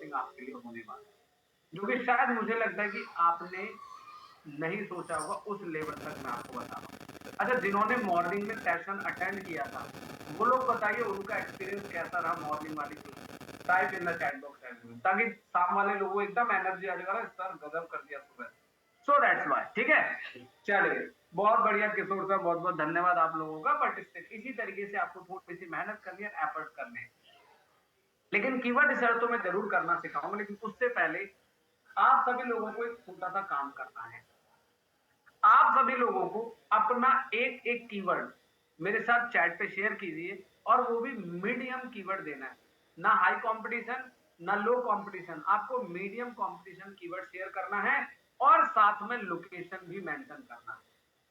Interesting आपके लिए होने वाला है, जो कि शायद मुझे लगता है कि आपने नहीं सोचा होगा उस लेवल तक मैं आपको बता रहा हूँ। अच्छा, जिन्होंने मॉर्निंग में सेशन अटेंड किया था, वो लोग बताइए उनका एक्सपीरियंस कैसा रहा मॉर्निंग वाली class. Type in the chat box everyone, ताकि शाम वाले लोगों को एकदम एनर्जी आ जाएगा, सर गजब कर दिया सुबह। सो दैट्स व्हाई, ठीक है। चलिए, बहुत बढ़िया किशोर सर, बहुत बहुत धन्यवाद आप लोगों का। बट इसी तरीके से आपको थोड़ी सी मेहनत करनी है, एफर्ट करने हैं। लेकिन कीवर्ड रिसर्च तो मैं जरूर करना सिखाऊंगा, लेकिन उससे पहले आप सभी लोगों को एक छोटा सा काम करना है। आप सभी लोगों को अपना एक एक कीवर्ड मेरे साथ चैट पे शेयर कीजिए, और वो भी मीडियम कीवर्ड देना है, ना हाई कंपटीशन ना लो कंपटीशन, आपको मीडियम कंपटीशन कीवर्ड शेयर करना है, और साथ में लोकेशन भी मेंशन करना है।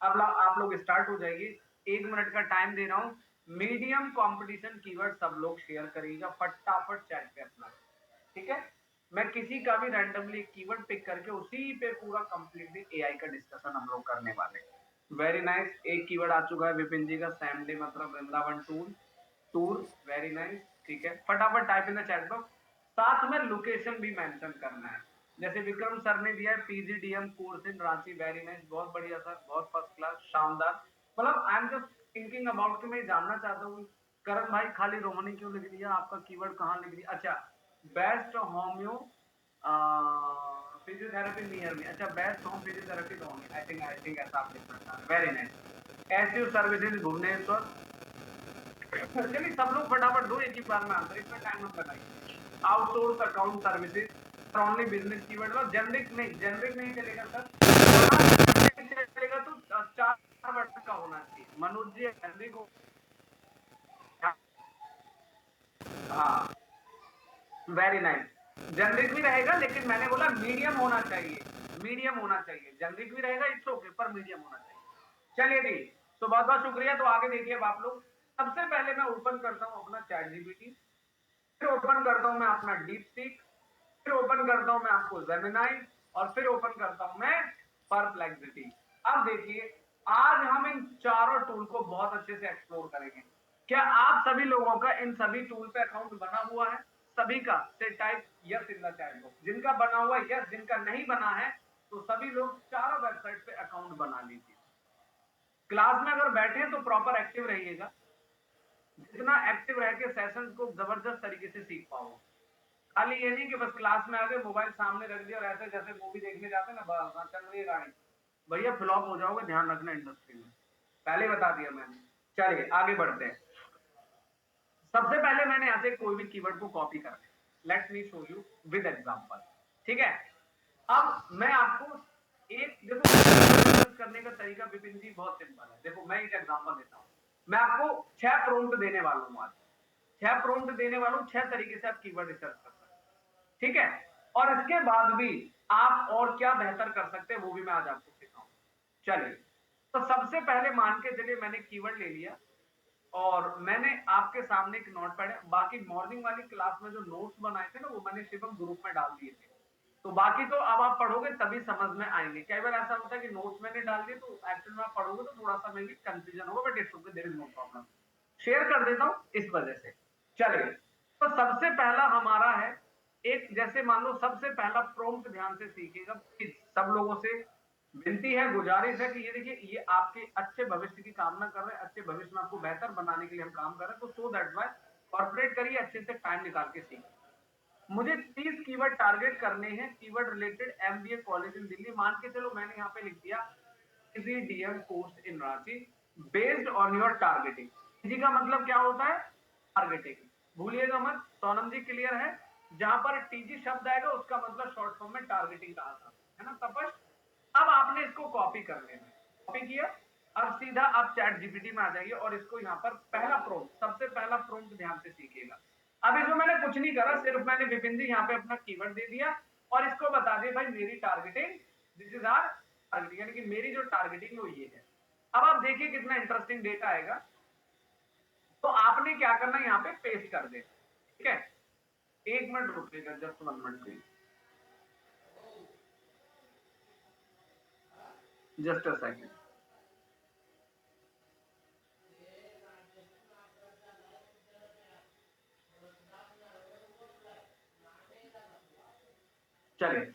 अब आप लोग स्टार्ट हो जाइए, 1 मिनट का टाइम दे रहा हूं। मीडियम कंपटीशन कीवर्ड सब लोग शेयर करिएगा फटाफट चैट पे अपना, ठीक है। मैं किसी का भी रैंडमली कीवर्ड पिक करके उसी पे पूरा कंप्लीटली एआई का डिस्कशन हम लोग करने वाले हैं। वेरी नाइस, एक कीवर्ड आ चुका है विपिन जी का, सैम डे मतलब वृंदावन टूर, वेरी नाइस, ठीक है। फटाफट type in the chat box, साथ में लोकेशन भी मेंशन करना है। जैसे विक्रम सर ने दिया है PGDM course in Ranchi, very nice, बहुत बढ़िया सर, बहुत फर्स्ट क्लास, शानदार। मतलब I am just thinking about कि मैं जानना चाहता हूँ करण भाई खाली रोहिणी क्यों लिख दिया, आपका कीवर्ड कहाँ लिख दिया। अच्छा, best homeo physiotherapy near me, अच्छा best home physiotherapy Rohini, I think ऐसा आप लिखना चाह रहे, very nice. SU services Bhubaneswar. चलिए सब लोग फटाफट दो एक ही बार में आंसर, इसमें टाइम मत लगाइए। Outsource account services only business keyword, मतलब जेनरिक नहीं चलेगा सर, चलेगा तो 4 वर्ड का होना चाहिए। मनोज जी जेनरिक हो, हाँ वेरी नाइस, जेनरिक भी रहेगा, लेकिन मैंने बोला मीडियम होना चाहिए, मीडियम होना चाहिए। जेनरिक भी रहेगा इट्स ओके, पर मीडियम होना चाहिए। चलिए जी, तो बहुत बहुत शुक्रिया। तो आगे देखिए अब आप लोग, सबसे पहले मैं ओपन करता हूं अपना चैट जीपीटी, फिर ओपन करता हूं मैं अपना डीप सीक, फिर ओपन करता हूं मैं आपको जेमिनाई, और फिर ओपन करता हूं मैं परप्लेक्सिटी। अब देखिए, आज हम इन चारों टूल को बहुत अच्छे से एक्सप्लोर करेंगे। क्या आप सभी लोगों का इन सभी टूल पे अकाउंट बना हुआ है? सभी का से type yes in the chat box, जिनका बना हुआ यस, जिनका नहीं बना है तो सभी लोग चारों वेबसाइट पे अकाउंट बना लीजिए। क्लास में अगर बैठे तो प्रॉपर एक्टिव रहिएगा, जितना एक्टिव रह के सेशन को जबरदस्त तरीके से सीख पाओगे। खाली ये नहीं कि बस क्लास में आके मोबाइल सामने रख दिया और ऐसे जैसे मूवी देखने जाते हैं ना, बस चल रही है गाड़ी, भैया फ्लॉप हो जाओगे, ध्यान रखना इंडस्ट्री में, पहले बता दिया मैंने। चलिए आगे बढ़ते हैं। सबसे पहले मैंने यहाँ से कोई भी कीवर्ड को कॉपी कर लिया, let me show you with example, ठीक है। अब मैं आपको एक देखो करने का तरीका विपिन जी बहुत सिंपल है। देखो मैं एक एग्जांपल देता हूँ, मैं आपको 6 प्रॉम्प्ट देने वाला हूँ आज, 6 प्रॉम्प्ट देने वाला हूँ, 6 तरीके से आप कीवर्ड रिसर्च कर सकते हैं, ठीक है। और इसके बाद भी आप और क्या बेहतर कर सकते हैं वो भी मैं आज आपको सिखाऊंगा। चलिए, तो सबसे पहले मान के चलिए मैंने कीवर्ड ले लिया, और मैंने आपके सामने एक नोटपैड है, बाकी मॉर्निंग वाली क्लास में जो नोट्स बनाए थे ना वो मैंने शिवम ग्रुप में डाल दिए थे, तो बाकी तो अब आप पढ़ोगे तभी समझ में आएंगे। कई बार ऐसा होता है कि नोट्स मैंने डाल दिए तो एक्चुअल में आप पढ़ोगे तो थोड़ा सा मे भी कंफ्यूजन होगा, but it's okay, there is no problem, share कर देता हूं इस वजह से। चलिए, तो सबसे पहला हमारा है एक, जैसे मान लो सबसे पहला प्रॉम्प्ट ध्यान से सीखिएगा, सब लोगों से विनती है, गुजारिश है कि ये देखिए, ये आपके अच्छे भविष्य की कामना कर रहे हैं, अच्छे भविष्य में आपको बेहतर बनाने के लिए हम काम कर रहे हैं, तो सो दैट वाई कॉर्पोरेट करिए, अच्छे से टाइम निकाल के सीखिए। मुझे 30 कीवर्ड टारगेट करने हैं, keyword related MBA college in Delhi, मान के चलो मैंने यहाँ पे लिख दिया PGDM course in Ranchi based on your targeting. PG का मतलब क्या होता है? टारगेटिंग, भूलिएगा मत, सोनम जी क्लियर है? जहां पर टीजी शब्द आएगा उसका मतलब शॉर्ट फॉर्म में टारगेटिंग कहा था, है ना तपस। अब आपने इसको कॉपी कर लेना, कॉपी किया, अब सीधा आप चैट जीपीटी में आ जाइए और इसको यहाँ पर पहला प्रॉम्प्ट, सबसे पहला प्रॉम्प्ट ध्यान से सीखिएगा। अब इसमें मैंने कुछ नहीं करा, सिर्फ मैंने विपिन जी यहाँ पे अपना कीवर्ड दे दिया और इसको बता दिया भाई मेरी targeting, this is our targeting, यानी कि मेरी जो टारगेटिंग वो ये है। अब आप देखिए कितना इंटरेस्टिंग डेटा आएगा। तो आपने क्या करना है, यहाँ पे पेस्ट कर दे, ठीक है। 1 मिनट रुकिएगा, just 1 minute please, just a second. चलिए,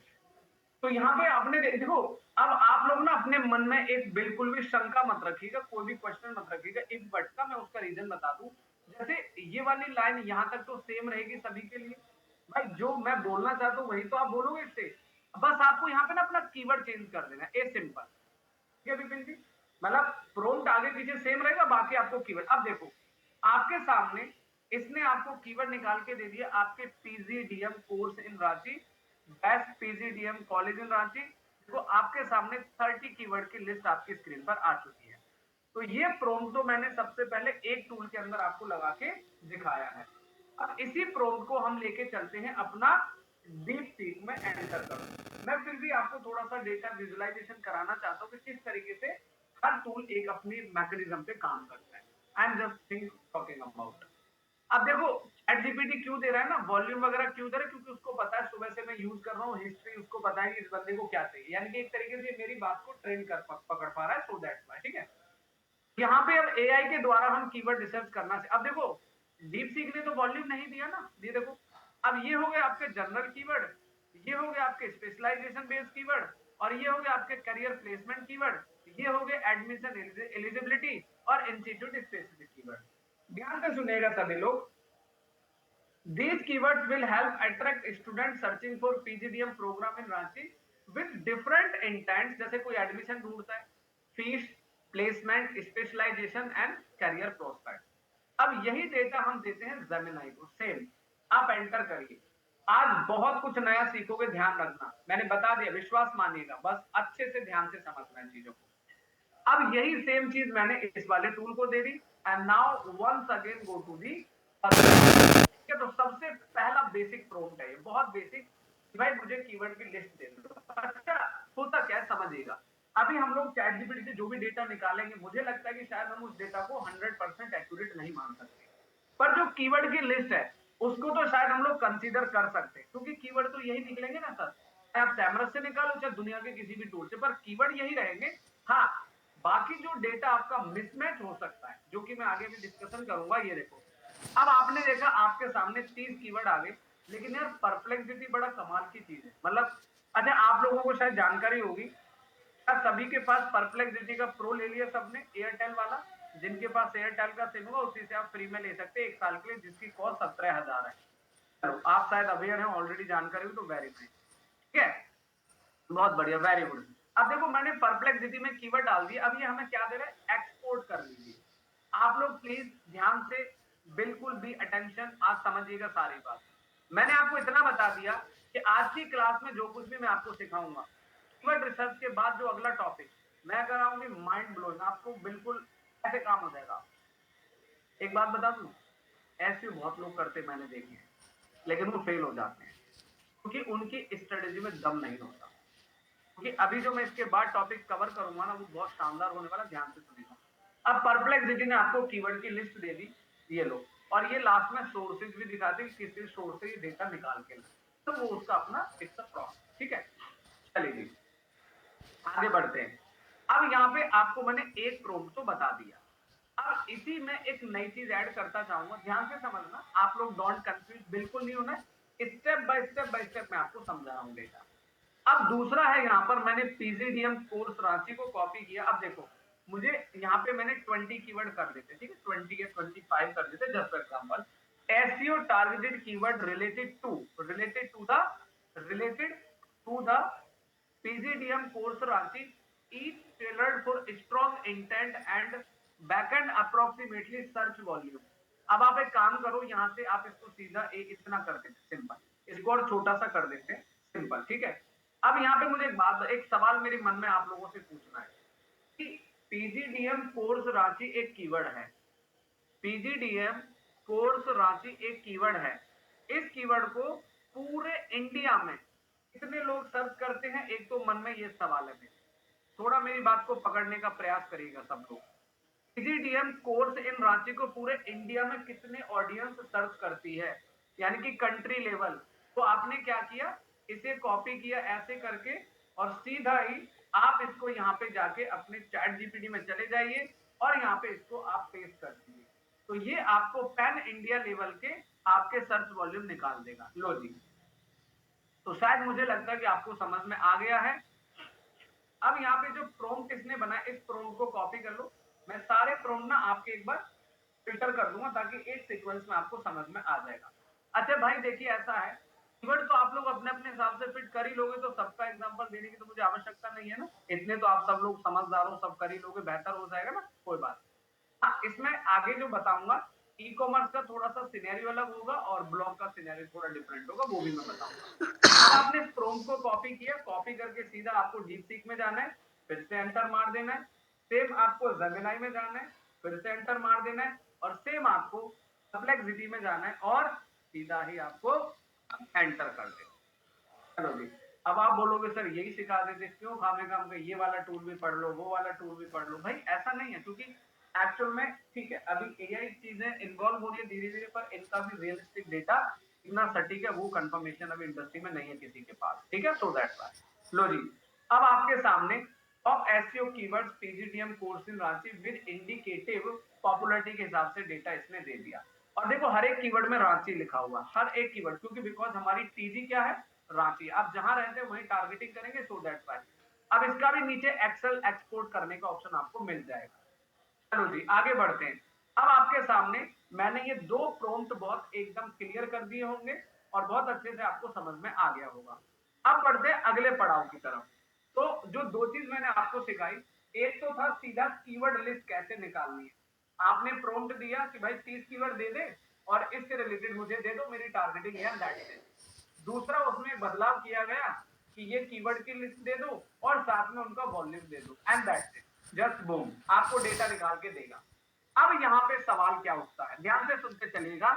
तो यहाँ पे आपने देखो, अब आप लोग ना अपने मन में एक बिल्कुल भी शंका मत रखिएगा, कोई भी क्वेश्चन मत रखिएगा इफ बट का, मैं उसका रीजन बता दूं। जैसे ये वाली लाइन यहाँ तक तो सेम रहेगी सभी के लिए भाई, जो मैं बोलना चाहता हूँ वही तो आप बोलोगे इससे, बस आपको यहाँ पे ना अपना कीवर्ड चेंज कर देना है, ए सिंपल। ठीक है विपिन जी, मतलब प्रोम्प्ट आगे पीछे सेम रहेगा, बाकी आपको कीवर्ड। अब देखो आपके सामने इसने आपको कीवर्ड निकाल के दे दिया, आपके PGDM course in Ranchi, best PGDM college in Ranchi. देखो आपके सामने 30 कीवर्ड की लिस्ट आपकी स्क्रीन पर आ चुकी है। तो ये प्रोम्प्ट तो मैंने सबसे पहले एक टूल के अंदर आपको लगा के दिखाया है। अब इसी प्रोम्प्ट को हम लेके चलते हैं अपना डीप सीक में एंटर करो। मैं फिर भी आपको थोड़ा सा डेटा विजुअलाइजेशन कराना चाहता हूँ कि किस तरीके से हर टूल एक अपनी मैकेनिज्म पे काम करता है। I am just talking about. अब देखो चैट जीपीटी क्यों दे रहा है ना वॉल्यूम वगैरह, क्यों दे रहा है, क्योंकि उसको पता है सुबह से मैं यूज कर रहा हूँ, हिस्ट्री उसको पता है कि इस बंदे को क्या चाहिए, यानी कि एक तरीके से मेरी बात को ट्रेन कर पकड़ पा रहा है, सो दैट्स व्हाई। ठीक है, यहाँ पे अब एआई के द्वारा हम कीवर्ड रिसर्च करना चाहिए। अब देखो डीप सीक ने तो वॉल्यूम नहीं दिया ना, ये देखो अब ये हो गए आपके जनरल कीवर्ड, ये हो गए आपके स्पेशलाइजेशन बेस्ड कीवर्ड, और ये हो गए आपके करियर प्लेसमेंट कीवर्ड, ये हो गए एडमिशन एलिजिबिलिटी और इंस्टीट्यूट स्पेसिफिक कीवर्ड। ध्यान से सुनिएगा सभी लोग, these keywords will help attract students searching for PGDM program in Ranchi with different intents, जैसे कोई एडमिशन ढूंढता है, fees, placement, specialisation and career prospect. अब यही डेटा हम देते हैं जेमिनाई को, सेम आप एंटर करिए। आज बहुत कुछ नया सीखोगे, ध्यान रखना, मैंने बता दिया, विश्वास मानिएगा, बस अच्छे से ध्यान से समझना है चीजों को। अब यही सेम चीज मैंने इस वाले टूल को दे दी, and now once again go to the. तो सबसे पहला बेसिक प्रॉम्प्ट है, ये बहुत बेसिक, भाई मुझे कीवर्ड की लिस्ट दे दो। अच्छा होता क्या समझिएगा, अभी हम लोग चैट जीपीटी से जो भी डेटा निकालेंगे, मुझे लगता है कि शायद हम उस डेटा को 100% एक्यूरेट नहीं मान सकते, पर जो कीवर्ड की लिस्ट है उसको तो शायद हम लोग कंसीडर कर सकते हैं, क्योंकि कीवर्ड तो यही निकलेंगे ना सर, आप सैमरस से निकालो चाहे दुनिया के किसी भी टूल से, पर कीवर्ड यही रहेंगे। हाँ, बाकी जो डेटा आपका मिसमैच हो सकता है, जो कि मैं आगे भी डिस्कशन करूंगा। ये देखो अब आपने देखा आपके सामने 30 कीवर्ड आ गए, लेकिन यार परप्लेक्सिटी बड़ा कमाल की चीज है, मतलब अच्छा आप लोगों को शायद जानकारी होगी, क्या सभी के पास परप्लेक्सिटी का प्रो ले लिया सबने, एयरटेल वाला, जिनके पास एयरटेल का सिम होगा उसी से आप फ्री में ले सकते हैं 1 साल के लिए, जिसकी कॉस्ट 17,000 है। चलो आप शायद अवेयर हैं, ऑलरेडी जानकारी हो तो वेरी नाइस। ठीक है, बहुत बढ़िया, वेरी गुड। अब देखो मैंने परप्लेक्सिटी में कीवर्ड डाल दिया, अब ये हमें क्या दे रहा है, एक्सपोर्ट कर लीजिए। आप लोग प्लीज ध्यान से बिल्कुल भी अटेंशन, आज समझिएगा सारी बात। मैंने आपको इतना बता दिया कि आज की क्लास में जो कुछ भी मैं आपको सिखाऊंगा, कीवर्ड रिसर्च के बाद जो अगला टॉपिक मैं कराऊंगी, माइंड ब्लोइंग, आपको बिल्कुल ऐसे काम हो जाएगा। एक बात बता दूं, ऐसे बहुत लोग करते मैंने देखे हैं, लेकिन वो फेल हो जाते हैं, क्योंकि उनकी स्ट्रेटेजी में दम नहीं होता। क्योंकि अभी जो मैं इसके बाद टॉपिक कवर करूंगा ना, वो बहुत शानदार होने वाला, ध्यान से सुनिएगा। अब परप्लेक्सिटी ने आपको कीवर्ड की लिस्ट दे दी, ये लो, और ये लास्ट में सोर्सेज भी दिखाते हैं किस सोर्स से ये डेटा निकाल के लाए, तो वो उसका अपना इट्स अ प्रोसेस। ठीक है, चलिए जी आगे बढ़ते हैं। अब यहाँ पे आपको मैंने एक प्रोम्प्ट तो बता दिया, अब इसी में एक नई चीज ऐड करता चाहूंगा, ध्यान से समझना, आप लोग डोंट कंफ्यूज, बिल्कुल नहीं होना, स्टेप बाय स्टेप मैं आपको समझा रहा हूँ डेटा। अब दूसरा है, यहाँ पर मैंने पीजीडीएम कोर्स रांची को कॉपी किया। अब देखो मुझे यहाँ पे मैंने 20 कीवर्ड कर देते, ठीक है, 20 या 25 कर देते, just for example SEO targeted keyword related to the PGDM course Ranchi, each tailored for strong intent and backend approximately search volume। अब आप एक काम करो, यहाँ से आप इसको सीधा इतना कर देते, सिंपल, इसको और छोटा सा कर देते हैं, सिंपल। ठीक है, अब यहाँ पे मुझे एक सवाल मेरे मन में आप लोगों से पूछना है कि पीजीडीएम कोर्स रांची एक कीवर्ड है, पीजीडीएम कोर्स रांची एक कीवर्ड है, इस कीवर्ड को पूरे इंडिया में कितने लोग सर्च करते हैं, एक तो मन में ये सवाल है। थोड़ा मेरी बात को पकड़ने का प्रयास करिएगा सब लोग। पीजीडीएम कोर्स इन रांची को पूरे इंडिया में कितने ऑडियंस सर्च करती है, यानी कि कंट्री लेवल। तो आपने क्या किया, इसे कॉपी किया ऐसे करके, और सीधा ही आप इसको यहाँ पे जाके अपने चैट जीपीटी में चले जाइए और यहाँ पे इसको आप पेस्ट कर दीजिए, तो ये आपको पैन इंडिया लेवल के आपके सर्च वॉल्यूम निकाल देगा। लो जी, तो शायद मुझे लगता है कि आपको समझ में आ गया है। अब यहाँ पे जो प्रॉम्प्ट इसने बनाया, इस प्रॉम्प्ट को कॉपी कर लो। मैं सारे प्रॉम्प्ट ना आपके एक बार फिल्टर कर दूंगा ताकि एक सीक्वेंस में आपको समझ में आ जाएगा। अच्छा भाई देखिए ऐसा है, कीवर्ड तो आप लोग अपने अपने हिसाब से फिट कर ही लोगे, तो सबका एग्जांपल देने की तो मुझे आवश्यकता नहीं है ना। इतने तो आप सब लोग समझदार हो, सब कर ही लोगे, बेहतर हो जाएगा ना, कोई बात। हाँ, इसमें आगे जो बताऊंगा, ई कॉमर्स का थोड़ा सा सिनेरियो अलग होगा और ब्लॉग का सिनेरियो थोड़ा डिफरेंट होगा, वो भी मैं बताऊंगा। अब आपने प्रॉम्प्ट को कॉपी किया, कॉपी करके सीधा आपको डीपसीक में जाना है, फिर से एंटर मार देना है। सेम आपको जेमिनी में जाना है, फिर से एंटर मार देना है, और सेम आपको परप्लेक्सिटी में जाना है और सीधा ही आपको एंटर कर देना। चलो जी, अब आप बोलोगे सर यही सिखा देते, क्यों खामेखा ये वाला टूल भी पढ़ लो, वो वाला टूल भी पढ़ लो। भाई ऐसा नहीं है, क्योंकि एक्चुअल में ठीक है अभी एआई चीजें इन्वॉल्व हो रही है धीरे धीरे, पर इनका भी रियलिस्टिक डेटा इतना सटीक है वो कंफर्मेशन अभी इंडस्ट्री में नहीं है किसी के पास, ठीक है। So that's why. लो जी, अब आपके सामने top SEO keywords PGDM course in Ranchi with indicative popularity के हिसाब से डेटा इसने दे दिया। और देखो हर एक कीवर्ड में रांची लिखा हुआ, हर एक कीवर्ड, क्योंकि बिकॉज हमारी टीजी क्या है, रांची। आप जहां रहते हैं वहीं टारगेटिंग करेंगे, सो दैट्स व्हाई। अब इसका भी नीचे एक्सेल एक्सपोर्ट करने का ऑप्शन आपको मिल जाएगा। चलो जी आगे बढ़ते हैं। अब आपके सामने मैंने ये दो प्रॉम्प्ट बहुत एकदम क्लियर कर दिए होंगे और बहुत अच्छे से आपको समझ में आ गया होगा। अब बढ़ते हैं अगले पड़ाव की तरफ। तो जो दो चीज मैंने आपको सिखाई, एक तो था सीधा कीवर्ड लिस्ट कैसे निकालनी है। आपने प्रॉम्प्ट दिया कि भाई 30 कीवर्ड दे दे और इससे रिलेटेड मुझे दे दो, मेरी टारगेटिंग है, दैट्स इट। दूसरा उसमें बदलाव किया गया कि ये कीवर्ड की लिस्ट दे दो और साथ में उनका वॉल्यूम दे दो, and that's it, just boom, आपको डेटा निकाल के देगा। अब यहाँ पे सवाल क्या उठता है, ध्यान से सुनते चलिएगा।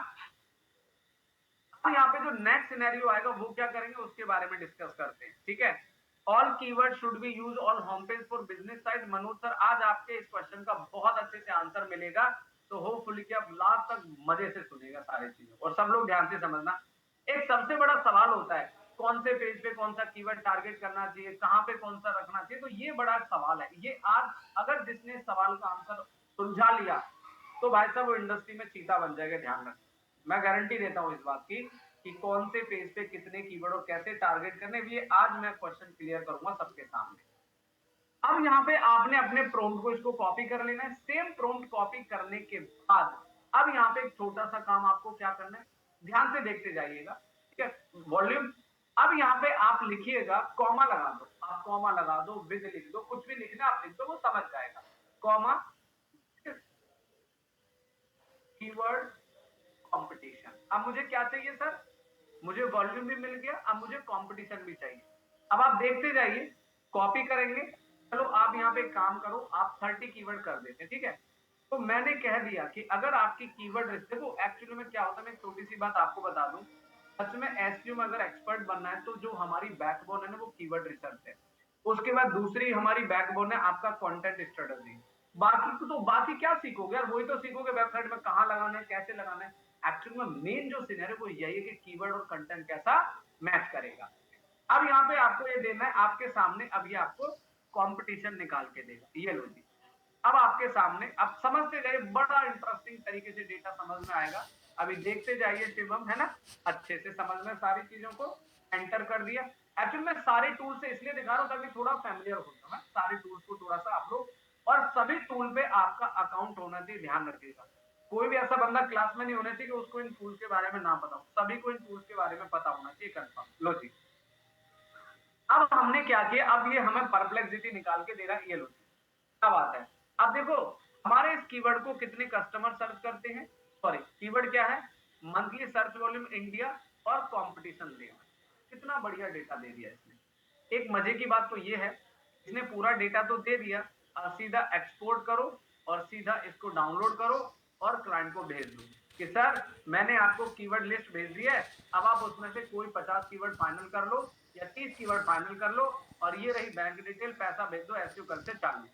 अब यहाँ पे जो नेक्स्ट सिनेरियो आएगा वो क्या करेंगे उसके बारे में डिस्कस करते हैं, ठीक है। All keyword should be use on home page for business site. Manoj sir आज आपके इस क्वेश्चन का बहुत अच्छे से आंसर मिलेगा, तो होपफुली कि आप लास्ट तक मजे से सुनेगा सारी चीजों, और सब लोग ध्यान से समझना। एक सबसे बड़ा सवाल होता है कौन से पेज पे कौन सा कीवर्ड टारगेट करना चाहिए, कहाँ पे कौन सा रखना चाहिए, तो ये बड़ा सवाल है। ये आज अगर जिसने सवाल का आंसर सुलझा लिया तो भाई साहब वो इंडस्ट्री में चीता बन जाएगा, ध्यान रखना। मैं गारंटी देता हूं इस बात की कि कौन से पेज पे कितने कीवर्ड और कैसे टारगेट करने, ये आज मैं क्वेश्चन क्लियर करूंगा सबके सामने। अब यहाँ पे आपने अपने प्रॉम्प्ट को इसको कॉपी कर लेना है। सेम प्रॉम्प्ट कॉपी करने के बाद अब यहाँ पे एक छोटा सा काम आपको क्या करना है, ध्यान से देखते जाइएगा, ठीक है। वॉल्यूम, अब यहाँ पे आप लिखिएगा, कॉमा लगा दो, आप कॉमा लगा दो, विद लिख दो, कुछ भी लिखना आप लिख दो, वो समझ जाएगा। Comma, keyword competition. अब मुझे क्या चाहिए सर, मुझे वॉल्यूम भी मिल गया, अब मुझे कंपटीशन भी चाहिए। अब आप देखते जाइए, कॉपी करेंगे। चलो आप यहाँ पे काम करो, आप 30 कीवर्ड कर देते, ठीक है। तो मैंने कह दिया कि अगर आपकी कीवर्ड, देखो एक्चुअली में क्या होता है, मैं छोटी सी बात आपको बता दूं, सच में एसईओ में अगर एक्सपर्ट बनना है तो जो हमारी बैकबोन है ना वो कीवर्ड रिसर्च है। उसके बाद दूसरी हमारी बैकबोन है आपका कंटेंट स्ट्रेटजी। बाकी तो बाकी क्या सीखोगे यार, वही तो सीखोगे वेबसाइट में कहाँ लगाना है, कैसे लगाना है। एक्चुअली में मेन जो सिनेरियो वो यही है कि कीवर्ड और कंटेंट कैसा मैच करेगा। अब यहाँ पे आपको ये देना है आपके सामने, अब ये आपको कंपटीशन निकाल के देगा, ये लो जी। अब आपके सामने, अब समझते जाइए, बड़ा इंटरेस्टिंग तरीके से डेटा समझ में आएगा। अभी देखते जाइए शिवम, है ना, अच्छे से समझ में सारी चीजों को एंटर कर दिया। एक्चुअली मैं सारे टूल से इसलिए दिखा रहा हूँ ताकि थोड़ा फैमिलियर हो जाए, सारे टूल्स को थोड़ा सा आप लोग, और सभी टूल पे आपका अकाउंट होना चाहिए, ध्यान रखिएगा। कोई भी ऐसा बंदा क्लास में नहीं होना चाहिए कि उसको इन टूल्स के बारे में ना पता हो, सभी को इन टूल्स के बारे में पता होना चाहिए, कंफर्म। लो जी, अब हमने क्या किया, अब ये हमें परप्लेक्सिटी निकाल के दे रहा है, ये लो क्या बात है। अब देखो हमारे इस कीवर्ड को कितने कस्टमर सर्च करते हैं, सॉरी कीवर्ड क्या है, मंथली सर्च वॉल्यूम इंडिया और कंपटीशन डेटा। कितना बढ़िया डेटा दे दिया इसने। एक मजे की बात तो ये है, इसने पूरा डेटा तो दे दिया, सीधा एक्सपोर्ट करो और सीधा इसको डाउनलोड करो और क्लाइंट को भेज दो कि सर मैंने आपको कीवर्ड लिस्ट भेज दी है, अब आप उसमें से कोई 50 कीवर्ड फाइनल कर लो या 30 कीवर्ड फाइनल कर लो, और ये रही बैंक डिटेल, पैसा भेज दो, एसईओ कल से चालू।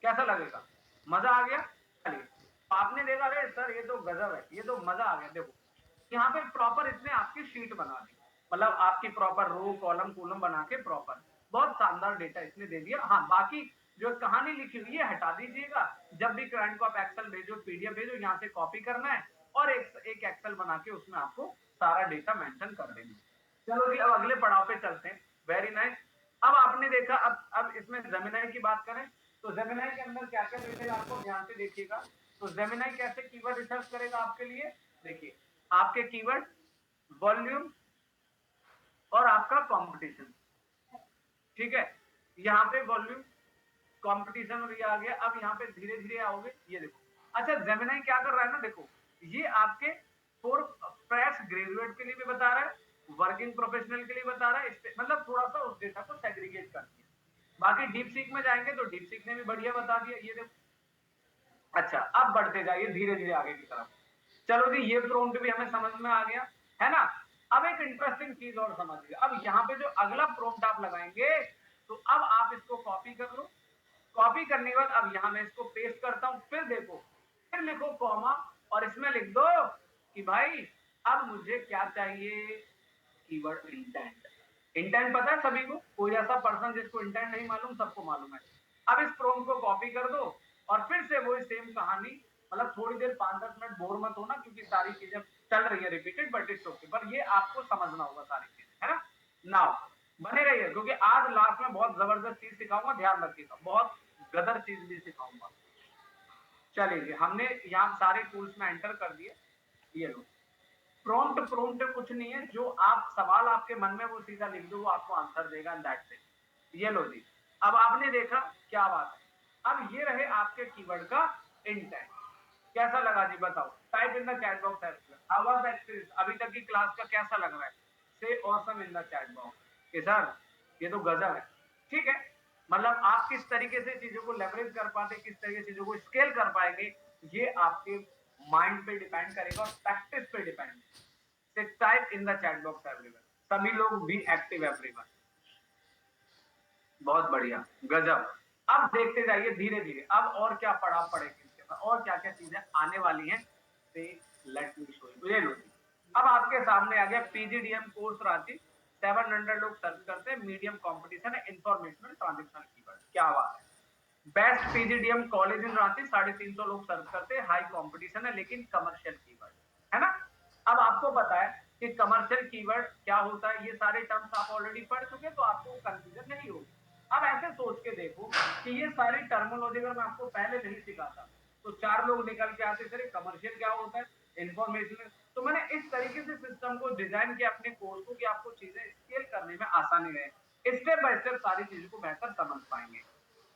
कैसा लगेगा, मजा आ गया। चलिए आपने देखा, अरे सर ये तो गजब है, ये तो मजा आ गया। देखो यहाँ पे प्रॉपर इसने आपकी शीट बना दी, मतलब आपकी प्रॉपर रो कॉलम कॉलम बना के प्रॉपर बहुत शानदार डेटा इसने दे दिया। हाँ बाकी जो कहानी लिखी हुई है हटा दीजिएगा, जब भी क्लाइंट को आप एक्सेल भेजो, पीडीएफ भेजो, यहाँ से कॉपी करना है और एक एक्सेल बना के उसमें आपको सारा डेटा मेंशन कर देंगे। चलो जी अब अगले पड़ाव पे चलते हैं। Very nice. अब आपने देखा, अब इसमें जेमिनाई की बात करें तो जेमिनाई के अंदर क्या क्या मिलेगा आपको ध्यान से देखिएगा। तो जेमिनाई कैसे कीवर्ड रिसर्च करेगा आपके लिए, देखिए आपके कीवर्ड, वॉल्यूम और आपका कंपटीशन। ठीक है, यहाँ पे वॉल्यूम, कंपटीशन और ये आ गया। अब यहाँ पे धीरे धीरे आओगे, ये देखो। अच्छा जेमिनाई क्या कर रहा है ना, देखो ये आपके फॉर फ्रेश ग्रेजुएट के लिए भी बता रहा है, वर्किंग प्रोफेशनल के लिए बता रहा है, मतलब थोड़ा सा उस डेटा को सेग्रीगेट कर दिया। बाकी डीप सीक में जाएंगे तो डीप सीक ने भी बढ़िया बता दिया, ये देखो। अच्छा अब बढ़ते जाइए धीरे धीरे आगे की तरफ। चलो जी ये प्रॉम्प्ट भी हमें समझ में आ गया है ना। अब एक इंटरेस्टिंग चीज और समझिए, अब यहाँ पे जो अगला प्रॉम्प्ट आप लगाएंगे तो अब आप इसको कॉपी कर लो। कॉपी करने के बाद अब यहां मैं इसको पेस्ट करता हूं, फिर देखो, फिर लिखो कॉमा और इसमें लिख दो कि भाई अब मुझे क्या चाहिए, कीवर्ड इंटेंट। इंटेंट पता है सभी को, कोई ऐसा पर्सन जिसको इंटेंट नहीं मालूम, सबको मालूम है। अब इस प्रॉम्प्ट को कॉपी कर दो और फिर से वही सेम कहानी, मतलब थोड़ी देर 5-10 मिनट बोर मत होना क्योंकि सारी चीजें चल रही है रिपीटेड, बट इट्स ओके, पर ये आपको समझना होगा सारी चीजें, है ना। नाउ बने रहिए क्योंकि आज लास्ट में बहुत जबरदस्त चीज सिखाऊंगा, ध्यान रखिएगा, बहुत गदर चीज भी सिखाऊंगा। चलिए हमने यहाँ सारे टूल्स में एंटर कर दिए, ये लो प्रॉम्प्ट। प्रॉम्प्ट कुछ नहीं है, जो आप सवाल आपके मन में वो सीधा लिख दो, वो आपको आंसर देगा एंड दैट्स इट। ये लो जी, अब आपने देखा क्या बात है। अब ये रहे आपके कीवर्ड का इंटेंट। कैसा लगा जी बताओ, type in the chat box as how was the experience, अभी तक की क्लास का कैसा लग रहा है, से awesome in the chat box कि सर ये तो गजब है। ठीक है, मतलब आप किस तरीके से चीजों को लेवरेज कर पाते, किस तरीके से चीजों को स्केल कर पाएंगे, ये आपके माइंड पे डिपेंड करेगा और प्रैक्टिस पे depend. Type in the chat box everyone, सभी लोग भी एक्टिव एवरीवन। बहुत बढ़िया, गजब। अब देखते जाइए धीरे धीरे, अब और क्या पढ़ा पड़ेगी इसके बाद, और क्या क्या चीजें आने वाली हैं, से लेट मी शो यू। ये लो, अब आपके सामने आ गया पीजीडीएम कोर्स रांची, 700 लोग सर्च करते हैं, मीडियम कंपटीशन है, इंफॉर्मेशनल ट्रांजेक्शनल कीवर्ड, क्या बात है। Best PGDM college in Ranchi, 350 लोग सर्च करते हैं, हाई कंपटीशन है लेकिन कमर्शियल कीवर्ड है ना। अब आपको पता है कि कमर्शियल कीवर्ड क्या होता है, ये सारे टर्म्स आप ऑलरेडी पढ़ चुके, तो आपको कंफ्यूजन नहीं होगी। अब ऐसे सोच के देखो कि ये सारी टर्मिनोलॉजी अगर मैं आपको पहले नहीं सिखाता तो 4 लोग निकल के आते, सर कमर्शियल क्या होता है, इंफॉर्मेशन। तो मैंने इस तरीके से सिस्टम को डिजाइन किया अपने कोर्स को कि आपको चीजें स्केल करने में आसानी रहे, स्टेप बाय स्टेप सारी चीजों को बेहतर समझ पाएंगे।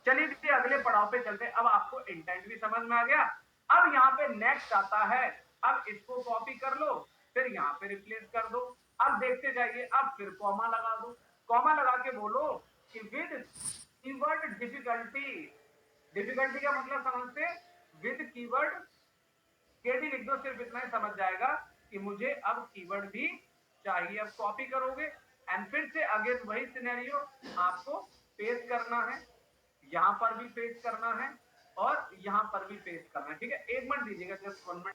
चलिए अगले पड़ाव पे चलते हैं। अब आपको इंटेंट भी समझ में आ गया, अब यहाँ पे नेक्स्ट आता है, अब इसको कॉपी कर लो, फिर यहाँ पे रिप्लेस कर दो। अब देखते जाइए, अब फिर कॉमा लगा दो, कॉमा लगा के बोलो कि विद कीवर्ड डिफिकल्टी। डिफिकल्टी का मतलब समझते, विद कीवर्ड केडी लिख दो, सिर्फ इतना ही समझ जाएगा कि मुझे अब कीवर्ड भी चाहिए। अब कॉपी करोगे एंड फिर से अगेन वही सिनेरियो आपको पेस्ट करना है, यहां पर भी पेस्ट करना है और यहां पर भी पेस्ट करना है। ठीक है, एक मिनट दीजिएगा, जस्ट 1 मिनट।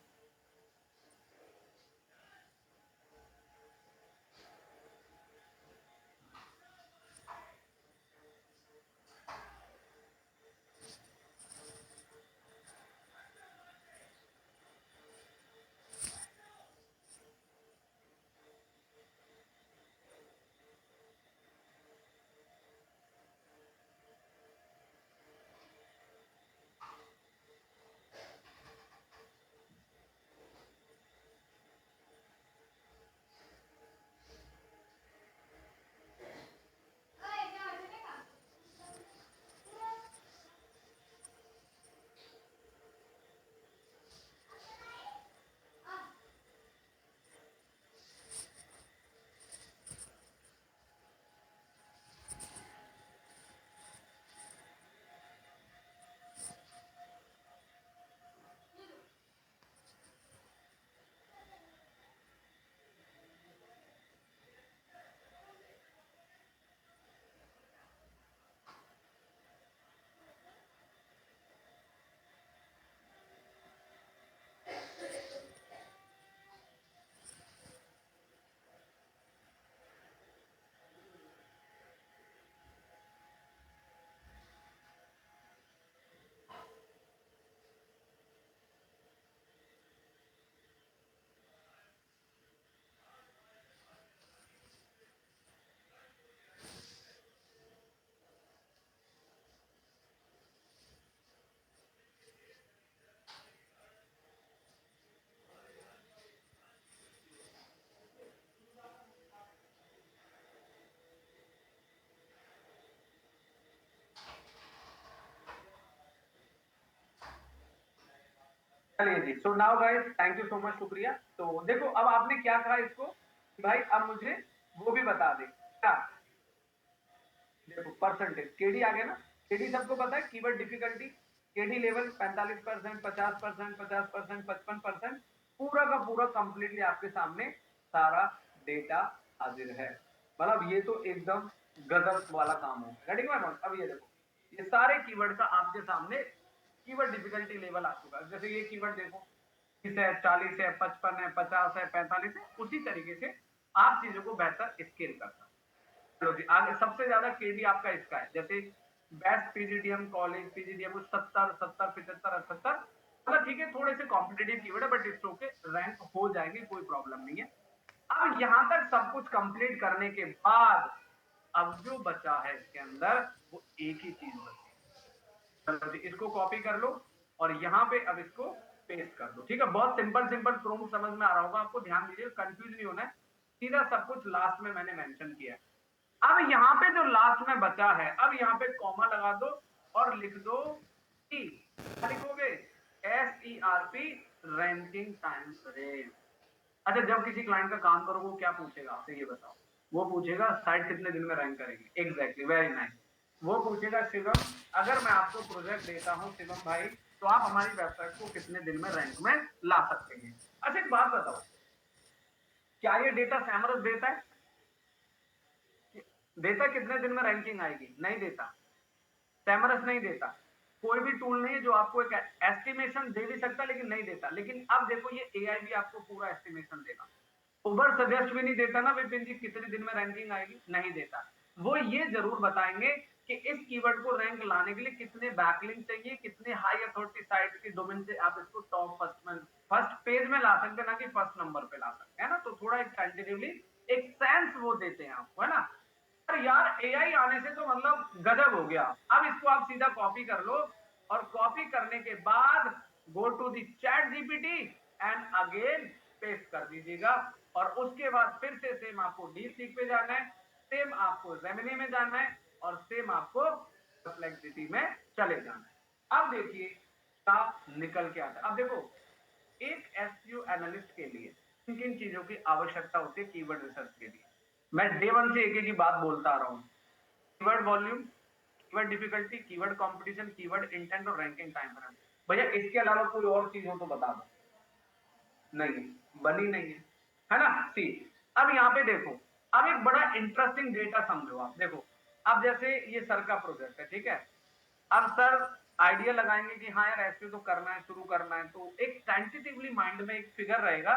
चलिए जी, so now guys thank you so much, शुक्रिया। तो देखो अब आपने क्या कहा इसको कि भाई अब मुझे वो भी बता दे क्या, देखो परसेंटेज केडी आ गया ना, केडी सबको पता है, कीवर्ड डिफिकल्टी केडी लेवल 45%, 50%, 50%, 55%, पूरा का पूरा कंप्लीटली आपके सामने सारा डेटा हाजिर है। मतलब ये तो एकदम गजब वाला काम है, गेटिंग माय पॉइंट। अब ये देखो, ये सारे कीवर्ड का आपके सामने कीवर्ड डिफिकल्टी लेवल आ चुका है। जैसे ये कीवर्ड देखो, 30 है, 40 है, 55 है, 50 है, 45 है, उसी तरीके से आप चीजों को बेहतर स्केल कर सकते हैं। चलो जी, आगे सबसे ज्यादा केडी आपका इसका है, जैसे बेस्ट पीजीडीएम कॉलेज, पीजीडीएम 70, 70, 75, 78, मतलब ठीक है, थोड़े से कॉम्पिटेटिव कीवर्ड है, बट इट्स ओके, रैंक हो जाएंगे, कोई प्रॉब्लम नहीं है। अब यहां तक सब कुछ कंप्लीट करने के बाद अब जो बचा है इसके अंदर, वो एक ही चीज बची। चलो जी, इसको कॉपी कर लो और यहाँ पे अब इसको पेस्ट कर दो। ठीक है, बहुत सिंपल सिंपल प्रॉम्प्ट समझ में आ रहा होगा आपको, ध्यान दीजिए, कंफ्यूज नहीं होना है, सीधा सब कुछ लास्ट में मैंने मेंशन किया है। अब यहाँ पे जो लास्ट में बचा है, अब यहाँ पे कॉमा लगा दो और लिख दो कि क्या लिखोगे, SERP रैंकिंग टाइम फ्रेम। अच्छा, जब किसी क्लाइंट का काम करोगे वो क्या पूछेगा आपसे, ये बताओ। वो पूछेगा साइट कितने दिन में रैंक करेगी, एग्जैक्टली, वेरी नाइस। वो पूछेगा शिवम, अगर मैं आपको प्रोजेक्ट देता हूं शिवम भाई, तो आप हमारी वेबसाइट को कितने दिन में रैंक में ला सकते हैं। अच्छा एक बात बताओ, क्या ये डेटा सैमरस देता है? देता कितने दिन में रैंकिंग आएगी? नहीं देता, सैमरस नहीं देता। कोई भी टूल नहीं है जो आपको एक एस्टिमेशन दे भी सकता, लेकिन नहीं देता। लेकिन अब देखो, ये एआई भी आपको पूरा एस्टिमेशन देगा। उबर सजेस्ट भी नहीं देता ना विपिन जी कितने दिन में रैंकिंग आएगी, नहीं देता। वो ये जरूर बताएंगे कि इस कीवर्ड को रैंक लाने के लिए कितने बैकलिंक चाहिए, कितने हाई अथॉरिटी साइट के डोमेन से आप इसको टॉप फर्स्ट पेज में ला सकते हैं, ना कि फर्स्ट नंबर पे ला सकते हैं ना। तो थोड़ा एक टेंटेटिवली एक सेंस वो देते हैं आपको, है ना। पर यार एआई आने से तो मतलब गजब हो गया। अब इसको आप सीधा कॉपी कर लो और कॉपी करने के बाद go to the chat GPT and again paste कर दीजिएगा। और उसके बाद फिर से सेम आपको डीप सीक पे जाना है, सेम आपको जेमिनी में जाना है, और सेम आपको परप्लेक्सिटी में चले जाना है। अब देखिए क्या निकल के आता है। अब देखो, एक एसईओ एनालिस्ट के लिए किन किन चीजों की आवश्यकता होती है कीवर्ड रिसर्च के लिए, मैं डे वन से एक एक की बात बोलता आ रहा हूँ। Keyword volume, keyword difficulty, keyword competition, keyword intent और रैंकिंग टाइम फ्रेम। भैया इसके अलावा कोई और चीज हो तो बता दो। नहीं, बनी नहीं है ना। सी, अब यहाँ पे देखो, अब एक बड़ा इंटरेस्टिंग डेटा समझो आप। देखो, अब जैसे ये सर का प्रोजेक्ट है, ठीक है। अब सर आइडिया लगाएंगे कि हाँ यार ऐसे तो करना है, शुरू करना है, तो एक टेंटेटिवली माइंड में एक फिगर रहेगा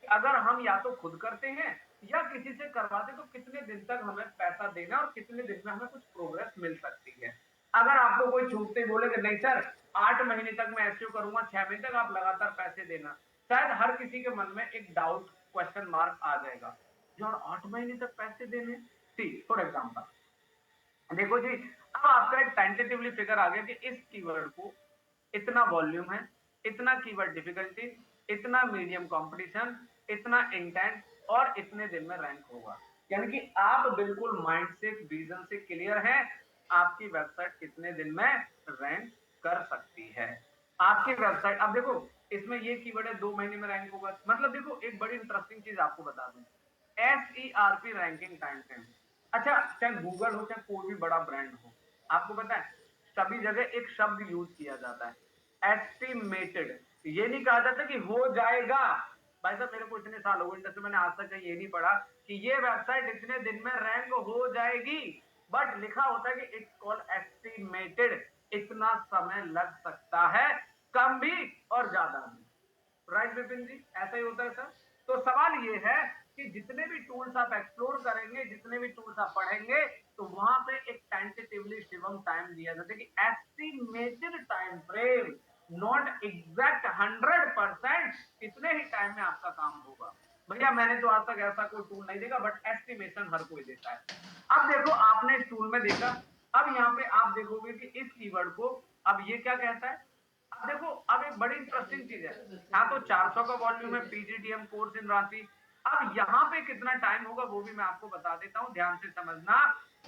कि अगर हम या तो खुद करते हैं या किसी से करवाते, तो कितने दिन तक हमें पैसा देना और कितने दिन में हमें कुछ प्रोग्रेस मिल सकती है। अगर आपको कोई छूटते बोले कि नहीं सर 8 महीने तक मैं ऐसे करूंगा, 6 महीने तक आप लगातार पैसे देना, शायद हर किसी के मन में एक डाउट, क्वेश्चन मार्क आ जाएगा, यार 8 महीने तक पैसे देने। सी फॉर एग्जाम्पल, देखो जी, अब आपका एक टेंटेटिवली फिगर आ गया कि इस कीवर्ड को इतना वॉल्यूम है, इतना कीवर्ड डिफिकल्टी, इतना मीडियम कंपटीशन, इतना इंटेंट, और इतने दिन में रैंक होगा। यानी कि आप बिल्कुल माइंड से विजन से क्लियर हैं आपकी वेबसाइट कितने दिन में रैंक कर सकती है। आपकी वेबसाइट, अब देखो इसमें ये कीवर्ड है 2 महीने में रैंक होगा, मतलब देखो एक बड़ी इंटरेस्टिंग चीज आपको बता दूं, SERP रैंकिंग टाइम फ्रेम। अच्छा, चाहे गूगल हो चाहे कोई भी बड़ा ब्रांड हो, आपको पता है सभी जगह एक शब्द यूज किया जाता है, एस्टिमेटेड। ये नहीं कहा जाता कि हो जाएगा। भाई साहब मेरे को इतने साल हो गए इंडस्ट्री, मैंने आज तक ये नहीं पढ़ा कि ये वेबसाइट इतने दिन में रैंक हो जाएगी, बट लिखा होता है कि इट्स कॉल्ड एस्टिमेटेड, इतना समय लग सकता है, कम भी और ज्यादा भी। राइट विपिन जी, ऐसा ही होता है सर। तो सवाल ये है कि जितने भी टूल्स आप एक्सप्लोर करेंगे, जितने भी टूल्स आप पढ़ेंगे, तो वहां पे एक टेंटेटिवली शिवम टाइम दिया जाता है कि estimated time frame, not exact 100%, इतने ही टाइम में आपका काम होगा। भैया मैंने तो आज तक ऐसा कोई टूल नहीं देखा, बट एस्टिमेशन हर कोई देता है। अब देखो आपने इस टूल में देखा, अब यहाँ पे आप देखोगे कि इस कीवर्ड को, अब ये क्या कहता है, अब देखो, अब एक बड़ी इंटरेस्टिंग चीज है, यहाँ तो 400 का वॉल्यूम है, पीजीडीएम कोर्स इन रांची। अब यहाँ पे कितना टाइम होगा वो भी मैं आपको बता देता हूँ, ध्यान से समझना।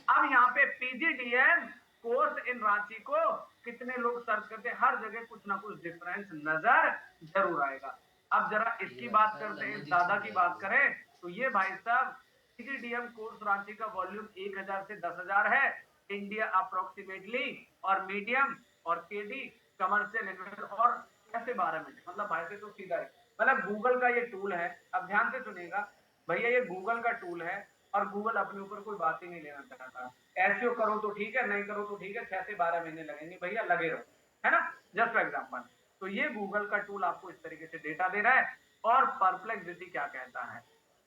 अब यहाँ पे पीजीडीएम कोर्स इन रांची को कितने लोग सर्च करते हैं, हर जगह कुछ ना कुछ डिफरेंस नजर जरूर आएगा। अब जरा इसकी बात करते हैं, दादा की बात करें तो ये भाई साहब सीजीडीएम कोर्स रांची का वॉल्यूम 1000 से 10,000 है, इंडिया अप्रोक्सीमेटली, और मीडियम और केडी कमर्शियल इन्वेस्टर और ऐसे 12 मिनट, मतलब भाई से तो सीधा है, मतलब गूगल का ये टूल है। अब ध्यान से सुनिएगा भैया, ये गूगल का टूल है और गूगल अपने ऊपर कोई बात ही नहीं लेना चाहता। ऐसे करो तो ठीक है, नहीं करो तो ठीक है, 6 से 12 महीने लगेंगे भैया, लगे रहो, है ना, जस्ट फॉर एग्जाम्पल। तो ये गूगल का टूल आपको इस तरीके से डेटा दे रहा है। और परप्लेक्सिटी क्या कहता है?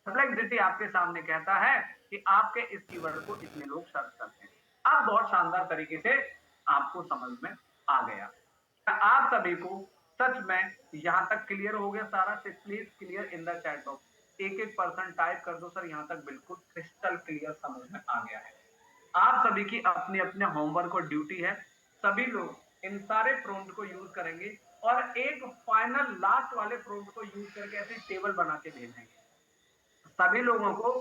परप्लेक्सिटी आपके सामने कहता है कि आपके इस कीवर्ड को इतने लोग सर्च करते हैं। अब बहुत शानदार तरीके से आपको समझ में आ गया। आप सभी को सच में यहां तक क्लियर हो गया सारा? Please clear in the chat box, एक पर्सन टाइप कर दो सर, यहां तक बिल्कुल क्रिस्टल क्लियर समझ में आ गया है। आप सभी की अपने अपने होमवर्क और ड्यूटी है, सभी लोग इन सारे प्रॉम्प्ट को यूज करेंगे और एक फाइनल लास्ट वाले प्रॉम्प्ट को यूज करके ऐसी टेबल बना के भेजेंगे। सभी लोगों को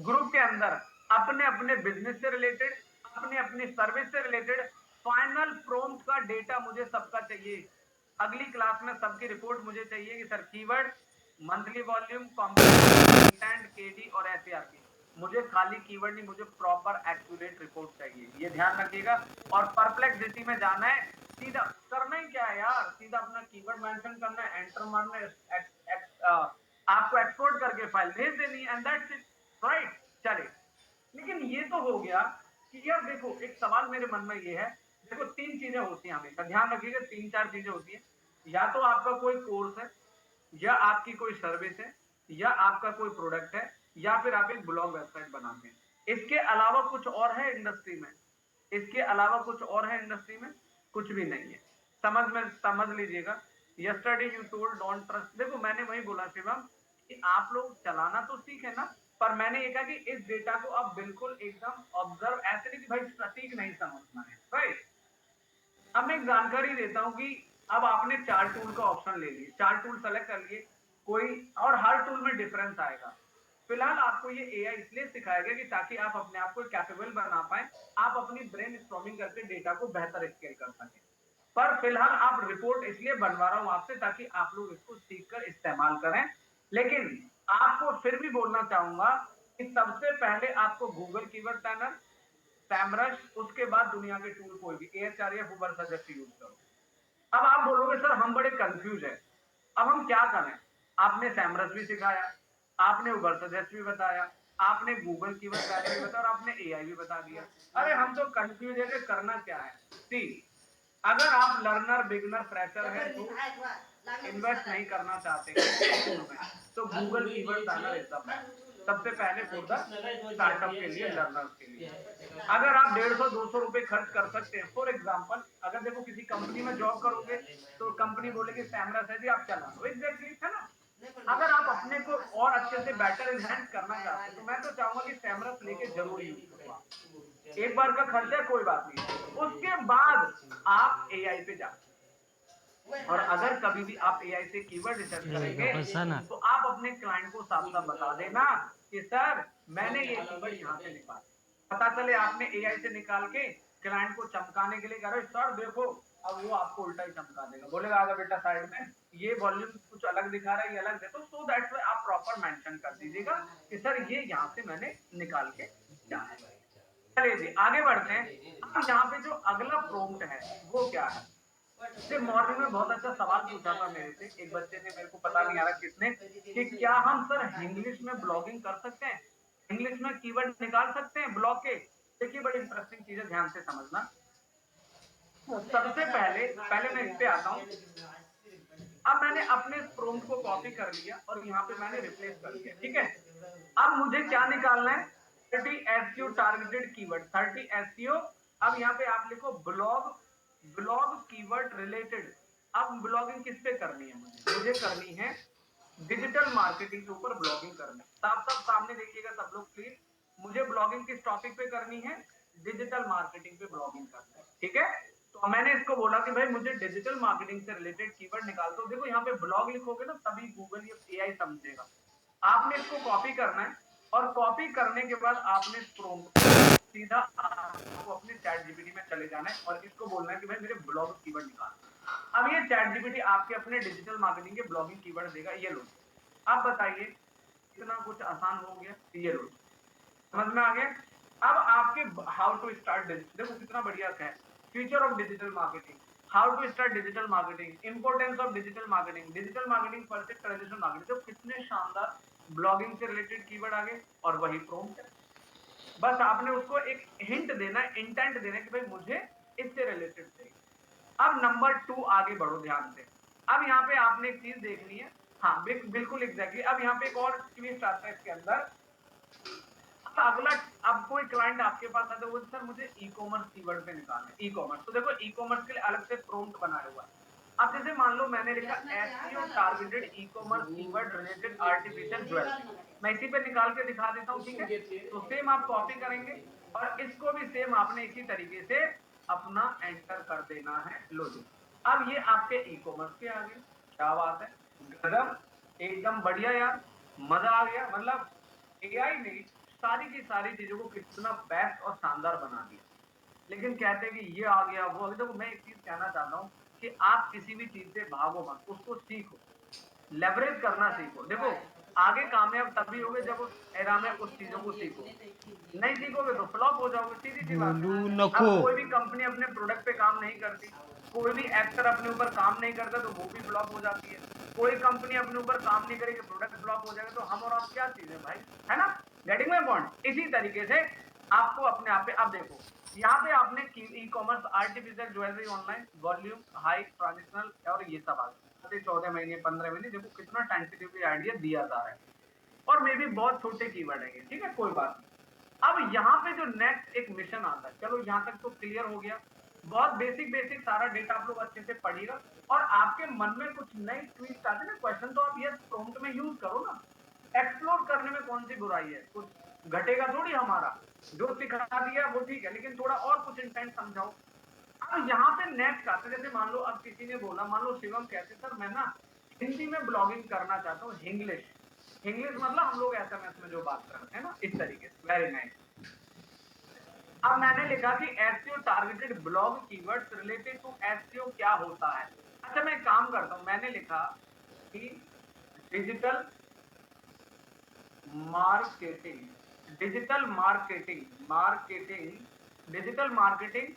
ग्रुप के अंदर अपने अपने बिजनेस से रिलेटेड, अपने अपनी सर्विस से रिलेटेड फाइनल प्रॉम्प्ट का डेटा मुझे सबका चाहिए। अगली क्लास में सबकी रिपोर्ट मुझे चाहिए कि sir keyword, monthly volume, content, KD और एसईआरपी। मुझे खाली कीवर्ड नहीं, मुझे प्रॉपर एक्यूरेट रिपोर्ट चाहिए, ये ध्यान रखिएगा। और परप्लेक्सिटी में जाना है, सीधा करना ही क्या है यार, सीधा अपना कीवर्ड मेंशन करना है, एंटर मारना है, आपको एक्सपोर्ट करके फाइल भेज देनी है, एंड दैट्स इट, राइट। चलिए, लेकिन ये तो हो गया कि यार देखो, एक सवाल मेरे मन में ये है, देखो 3 चीजें होती हैं हमेशा, ध्यान रखिएगा, 3-4 चीजें होती हैं। या तो आपका कोई कोर्स है, या आपकी कोई सर्विस है, या आपका कोई प्रोडक्ट है, या फिर आप एक ब्लॉग वेबसाइट बनाते हैं। इसके अलावा कुछ और है इंडस्ट्री में? इसके अलावा कुछ और है इंडस्ट्री में? कुछ भी नहीं है। समझ लीजिएगा। Yesterday you told don't trust, देखो मैंने वही बोला शिवम कि आप लोग चलाना तो सीखे ना, पर मैंने ये कहा कि इस डेटा को आप बिल्कुल एकदम ऑब्जर्व, ऐसे नहीं कि भाई सटीक नहीं समझना है, राइट। अब मैं जानकारी देता हूं कि अब आपने 4 टूल का ऑप्शन ले लिया, 4 टूल सेलेक्ट कर लिए, कोई और हर टूल में डिफरेंस आएगा। फिलहाल आपको ये एआई इसलिए सिखाएगा कि ताकि आप अपने आप को कैपेबल बना पाए, आप अपनी ब्रेन स्टॉर्मिंग करके डेटा को बेहतर स्केल कर सकें। पर फिलहाल आप रिपोर्ट इसलिए बनवा रहा हूं आपसे ताकि आप लोग इसको सीखकर इस्तेमाल करें। लेकिन आपको फिर भी बोलना चाहूंगा कि सबसे पहले आपको गूगल कीवर्ड प्लानर, सैमरश, उसके बाद दुनिया के टूल कोई भी एएचआर या उबर सजेस्ट यूज करो। अब आप बोलोगे सर हम बड़े कंफ्यूज है, अब हम क्या करें? आपने सैमरश भी सिखाया, आपने उबर सजेस्ट भी बताया, आपने गूगल कीवर्ड प्लानर भी बताया और आपने एआई भी बता दिया। अरे हम तो कंफ्यूज है कि करना क्या है। सी, अगर आप लर्नर, बिगनर, फ्रेशर है तो इन्वेस्ट नहीं करना चाहते तो गूगल कीवर्ड प्लानर एकदम है सबसे पहले फॉर द स्टार्टअप के लिए, लर्नर्स के लिए। अगर आप 150-200 रुपए खर्च कर सकते हैं, फॉर एग्जांपल अगर देखो किसी कंपनी में जॉब करोगे तो कंपनी बोलेगी सैमरस है जी आप चला लो, एग्जैक्टली, है ना। अगर आप अपने को और अच्छे से बेटर एनहांस करना चाहते हैं तो मैं तो चाहूंगा कि सैमरस लेके जरूर यूज करो। एक बार का खर्चा कोई बात नहीं, उसके बाद आप एआई पे जाओ। और अगर कभी भी आप एआई से कीवर्ड रिसर्च करेंगे तो आप अपने क्लाइंट को साफ साफ बता देना कि सर मैंने ये कीवर्ड यहाँ से निकाला। पता चले आपने एआई से निकाल के क्लाइंट को चमकाने के लिए कह रहे सर देखो, अब वो आपको उल्टा ही चमका देगा, बोलेगा आगे बेटा साइड में ये वॉल्यूम कुछ अलग दिखा रहा है, ये अलग है, तो सो दैट्स व्हाई आप प्रॉपर मेंशन कर दीजिएगा कि सर ये यहाँ से मैंने निकाल के जाना है। चलिए जी आगे बढ़ते हैं। अब यहाँ पे जो अगला प्रॉम्प्ट है वो क्या है? मॉर्निंग में बहुत अच्छा सवाल पूछा था मेरे से एक बच्चे ने, मेरे को पता नहीं आ रहा किसने, कि क्या हम सर इंग्लिश में ब्लॉगिंग कर सकते हैं, इंग्लिश में कीवर्ड निकाल सकते हैं ब्लॉग के? देखिए बड़ी इंटरेस्टिंग चीज है, ध्यान से समझना। सबसे पहले मैं इस पे आता हूँ। अब मैंने अपने प्रॉम्प्ट को कॉपी कर लिया और यहाँ पे मैंने रिप्लेस कर दिया, ठीक है। अब मुझे क्या निकालना है? 30 एसईओ टारगेटेड कीवर्ड, 30 एसईओ। अब यहाँ पे आप लिखो ब्लॉग कीवर्ड रिलेटेड। अब ब्लॉगिंग किस पे करनी है? मुझे करनी है डिजिटल मार्केटिंग के ऊपर ब्लॉगिंग करनी है। साफ साफ सामने देखिएगा सब लोग प्लीज, मुझे ब्लॉगिंग किस टॉपिक पे करनी है? डिजिटल मार्केटिंग पे ब्लॉगिंग करना है, ठीक है। तो मैंने इसको बोला कि भाई मुझे डिजिटल मार्केटिंग से रिलेटेड कीवर्ड निकाल दो। देखो यहाँ पे ब्लॉग लिखोगे ना तभी गूगल ये एआई समझेगा। आपने इसको कॉपी करना है और कॉपी करने के बाद आपने प्रॉम्प्ट सीधा आपको अपने चैट जीपीटी में चले जाना है और इसको बोलना है कि भाई मेरे ब्लॉग कीवर्ड निकाल। अब ये चैट जीपीटी आपके अपने डिजिटल मार्केटिंग के ब्लॉगिंग कीवर्ड देगा। ये लो, आप बताइए इतना कुछ आसान हो गया? ये लो, समझ में आ गया? अब आपके हाउ टू स्टार्ट डिजिटल, देखो कितना बढ़िया है। Future of digital marketing, how to start digital marketing, importance of digital marketing, digital marketing perfect transition marketing. तो कितने शानदार ब्लॉगिंग से रिलेटेड कीवर्ड आ गए और वही प्रॉम्प्ट है। बस आपने उसको एक हिंट देना है, इंटेंट देना है कि भाई मुझे इससे रिलेटेड चाहिए। अब नंबर 2 आगे बढ़ो ध्यान से। अब यहाँ पे आपने एक चीज देखनी है। हाँ बिल्कुल एग्जैक्टली। अब यहाँ पे एक और ट्विस्ट आता है इसके अंदर। अगला, अब कोई क्लाइंट आपके पास आता है, वो सर मुझे ई कॉमर्स कीवर्ड पे निकालना है। ई कॉमर्स, तो देखो ई कॉमर्स के लिए अलग से प्रॉम्प्ट बनाया हुआ है। अब जैसे मान लो मैंने लिखा SEO targeted e commerce keyword related artificial jewellery, मैं इसी पे निकाल के दिखा देता हूँ, ठीक है? तो सेम आप कॉपी करेंगे और इसको भी सेम आपने इसी तरीके से अपना एंटर कर देना है। लो जी, अब ये आपके ई कॉमर्स के आ गए। क्या बात है, गजब, एकदम बढ़िया यार, मजा आ गया। मतलब एआई ने सारी की सारी चीजों को कितना बेस्ट और शानदार बना दिया। लेकिन कहते हैं कि ये आ गया वो आ गया। देखो मैं एक चीज कहना चाहता हूँ कि आप किसी भी चीज से भागो मत, उसको सीखो, लेवरेज करना सीखो। देखो आगे कामयाब तभी होगे जब उस एरा में उस चीजों को सीखो। नहीं सीखोगे तो फ्लॉप हो जाओगे, सीधी सी बात बोलू है। नको। अब कोई भी कंपनी अपने प्रोडक्ट पे काम नहीं करती, कोई भी एक्टर अपने ऊपर काम नहीं करता तो मूवी फ्लॉप हो जाती है। कोई कंपनी अपने ऊपर काम नहीं करेगी, प्रोडक्ट फ्लॉप हो जाएगा। तो हम और आप क्या चीज है भाई, है ना? Getting my point? इसी तरीके से आपको अपने आप पे, अब देखो यहाँ पे आपने e commerce, artificial jewellery, online volume, high transactional और ये सब आ गए। 14 महीने 15 महीने, देखो कितना टेंटेटिवली आइडिया दिया जा रहा है और मे भी बहुत छोटे कीवर्ड है, ठीक है कोई बात नहीं। अब यहाँ पे जो नेक्स्ट एक मिशन आता है, चलो यहाँ तक तो क्लियर हो गया। बहुत बेसिक बेसिक सारा डेटा आप लोग अच्छे से पढ़िएगा और आपके मन में कुछ नई ट्वीस्ट आते ना क्वेश्चन, तो आप ये प्रॉम्प्ट में यूज करो ना। एक्सप्लोर करने में कौन सी बुराई है, कुछ घटेगा थोड़ी हमारा। जो सिखा दिया वो ठीक है, लेकिन थोड़ा और कुछ इंटेंट समझाओ। अब यहाँ पे नेक्स्ट आते, जैसे मान लो अब किसी ने बोला, मान लो शिवम कहते सर मैं ना हिंदी में ब्लॉगिंग करना चाहता हूँ, इंग्लिश। इंग्लिश मतलब हम लोग एसएमएस में जो बात करते हैं ना, इस तरीके से। Very nice. अब मैंने लिखा कि SEO targeted blog keywords related to SEO क्या होता है। अच्छा मैं एक काम करता हूं, मैंने लिखा कि digital marketing, digital marketing, digital marketing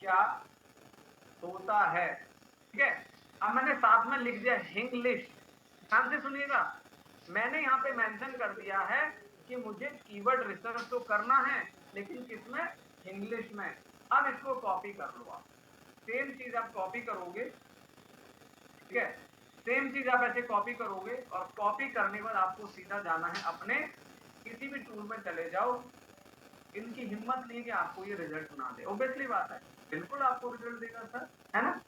क्या होता है, ठीक है? अब मैंने साथ में लिख दिया इंग्लिश। ध्यान से सुनिएगा, मैंने यहाँ पे मेंशन कर दिया है कि मुझे कीवर्ड रिसर्च तो करना है, लेकिन किसमें? इंग्लिश में। अब इसको कॉपी कर लो आप, सेम चीज आप कॉपी करोगे, ठीक है? सेम चीज आप ऐसे कॉपी करोगे और कॉपी करने के बाद आपको सीधा जाना है अपने किसी भी टूल में चले जाओ। इनकी हिम्मत नहीं कि आपको ये रिजल्ट ना दे, ऑब्वियसली बात है, बिल्कुल आपको रिजल्ट देगा सर, है ना?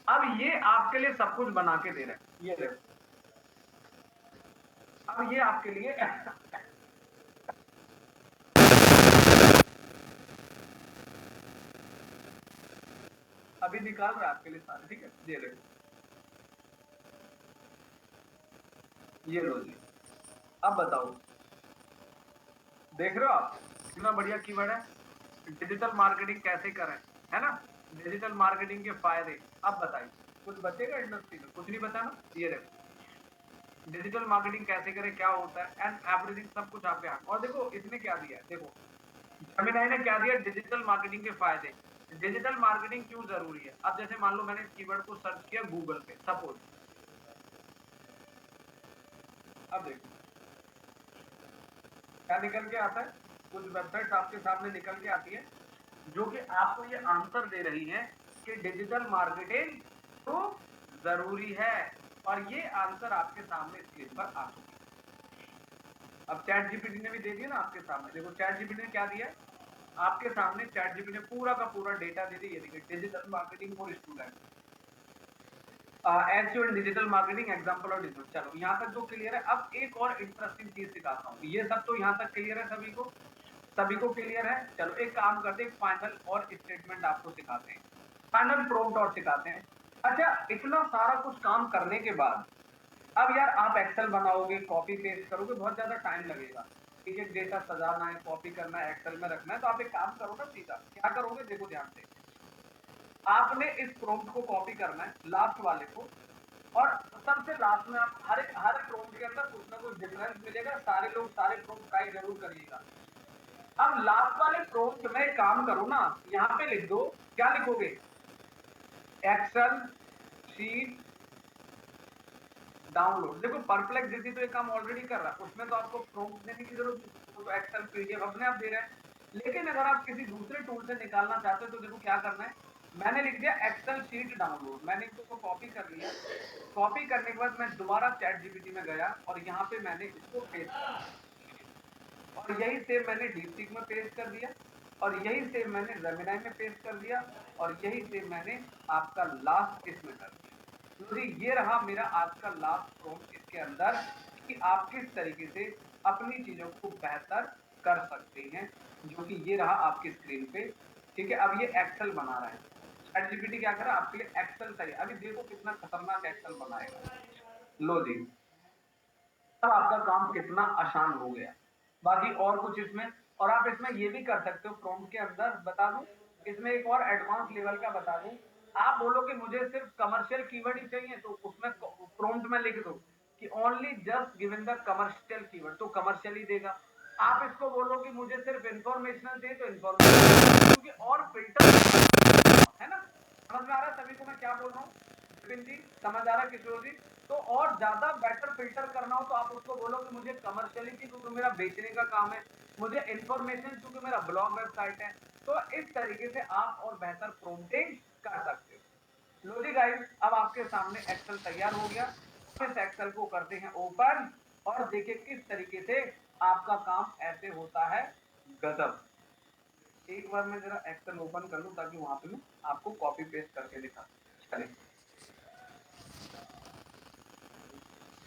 अब ये आपके लिए सब कुछ बना के दे रहे हैं, ये देखो। अब ये आपके लिए अभी निकाल रहा है आपके लिए सारे, ठीक है? ये देखो, ये लो जी। अब बताओ, देख रहे हो आप कितना बढ़िया कीवर्ड है? डिजिटल मार्केटिंग कैसे करें, है ना? डिजिटल मार्केटिंग के फायदे। अब बताइए कुछ बचेगा इंडस्ट्री में? कुछ नहीं बचा ना। ये देखो डिजिटल मार्केटिंग कैसे करें, क्या होता है, एंड एवरीथिंग, सब कुछ आपके यहाँ। और देखो इसने क्या दिया है, देखो जमीनाई ने क्या दिया, डिजिटल मार्केटिंग के फायदे। डिजिटल मार्केटिंग क्यों जरूरी है? अब जैसे मान लो मैंने इस कीवर्ड को सर्च किया गूगल पे, सपोज। अब देखो क्या निकल के आता है, कुछ वेबसाइट आपके सामने निकल के आती है जो कि आपको ये आंसर दे रही है कि डिजिटल मार्केटिंग तो जरूरी है, और ये आंसर आपके सामने स्क्रीन पर आ चुका है। अब चैट जीपीटी ने भी दे दिया ना आपके सामने, देखो चैट जीपीटी ने क्या दिया आपके सामने, चैट जीपीटी ने पूरा का पूरा डेटा दे दिया। देखिए digital marketing for student, SEO and digital marketing example और डिजिटल। चलो यहाँ तक तो क्लियर है। अब एक और इंटरेस्टिंग चीज सिखाता हूँ। ये सब तो यहाँ तक क्लियर है, सभी को क्लियर है। चलो एक काम करते हैं, फाइनल और स्टेटमेंट आपको सिखाते हैं, फाइनल प्रॉम्प्ट और सिखाते हैं। अच्छा इतना सारा कुछ काम करने के बाद अब यार आप एक्सेल बनाओगे, कॉपी पेस्ट करोगे, बहुत ज्यादा टाइम लगेगा। ठीक है, डेटा सजाना है, कॉपी करना है, एक्सेल में रखना है, तो आप एक काम करो ना, सीधा क्या करोगे, देखो ध्यान से, आपने इस प्रॉम्प्ट को कॉपी करना है, लास्ट वाले को, और सबसे लास्ट में आप हर एक प्रॉम्प्ट के अंदर कुछ ना कुछ डिफरेंस मिलेगा, सारे लोग सारे प्रॉम्प्ट ट्राई जरूर करिएगा। अब लास्ट वाले प्रॉम्प्ट में काम करो ना, यहाँ पे लिख दो, क्या लिखोगे, एक्सेल शीट डाउनलोड। देखो परप्लेक्सिटी तो ये काम ऑलरेडी कर रहा है, उसमें तो आपको प्रॉम्प्ट देने की जरूरत नहीं, वो तो एक्सेल पीडीएफ अपने आप दे रहा है। लेकिन अगर आप किसी दूसरे टूल से निकालना चाहते हो तो देखो क्या करना है, मैंने लिख दिया एक्सेल शीट डाउनलोड, मैंने इसको कॉपी कर लिया। कॉपी करने के बाद मैं दोबारा चैट जीपीटी में गया और यहाँ पे मैंने इसको पेस्ट कर दिया, और यही सेम मैंने डीपसीक में पेस्ट कर दिया, और यही सेम मैंने जेमिनी में पेस्ट कर दिया, और यही सेम मैंने आपका लास्ट इसमें कर दिया। तो ये रहा मेरा आज का लास्ट प्रॉम्प्ट इसके अंदर, कि आप किस तरीके से अपनी चीजों को बेहतर कर सकते हैं, जो कि ये रहा आपकी स्क्रीन पे। ठीक है, अब ये एक्सेल बना रहा है, चैट जीपीटी क्या कर रहा है आपके लिए, एक्सेल सही। अभी देखो कितना खतरनाक एक्सेल बनाएगा। लो जी, अब आपका काम कितना आसान हो गया। बाकी और कुछ इसमें, और आप इसमें ये भी कर सकते हो, प्रॉम्प्ट के अंदर बता दूं, इसमें एक और एडवांस लेवल का बता दूं, आप बोलो कि मुझे सिर्फ कमर्शियल कीवर्ड ही चाहिए, तो उसमें प्रॉम्प्ट में लिख दो कि only just given the commercial keyword, तो कमर्शियल ही देगा। आप इसको बोलो कि मुझे सिर्फ इंफॉर्मेशनल दे, तो इंफॉर्मेशन, क्योंकि और फिल्टर है ना। समझ में आ रहा है सभी को मैं क्या बोल रहा हूँ, विपिन जी समझ आ रहा है, किशोर जी। तो और ज्यादा बेटर फिल्टर करना हो तो आप उसको बोलो कि मुझे कमर्शियलिटी, क्योंकि मेरा बेचने का काम है, मुझे इंफॉर्मेशन क्योंकि मेरा ब्लॉग वेबसाइट है। तो इस तरीके से आप और बेहतर प्रॉम्प्टिंग कर सकते हो। लो जी गाइस, अब आपके सामने एक्सेल तैयार हो गया। इस एक्सेल को करते हैं ओपन, और देखिए किस तरीके से आपका काम ऐसे होता है, गजब। एक बार मैं जरा एक्सेल ओपन कर लूं ताकि वहां पे मैं आपको कॉपी पेस्ट करके दिखा। चलिए,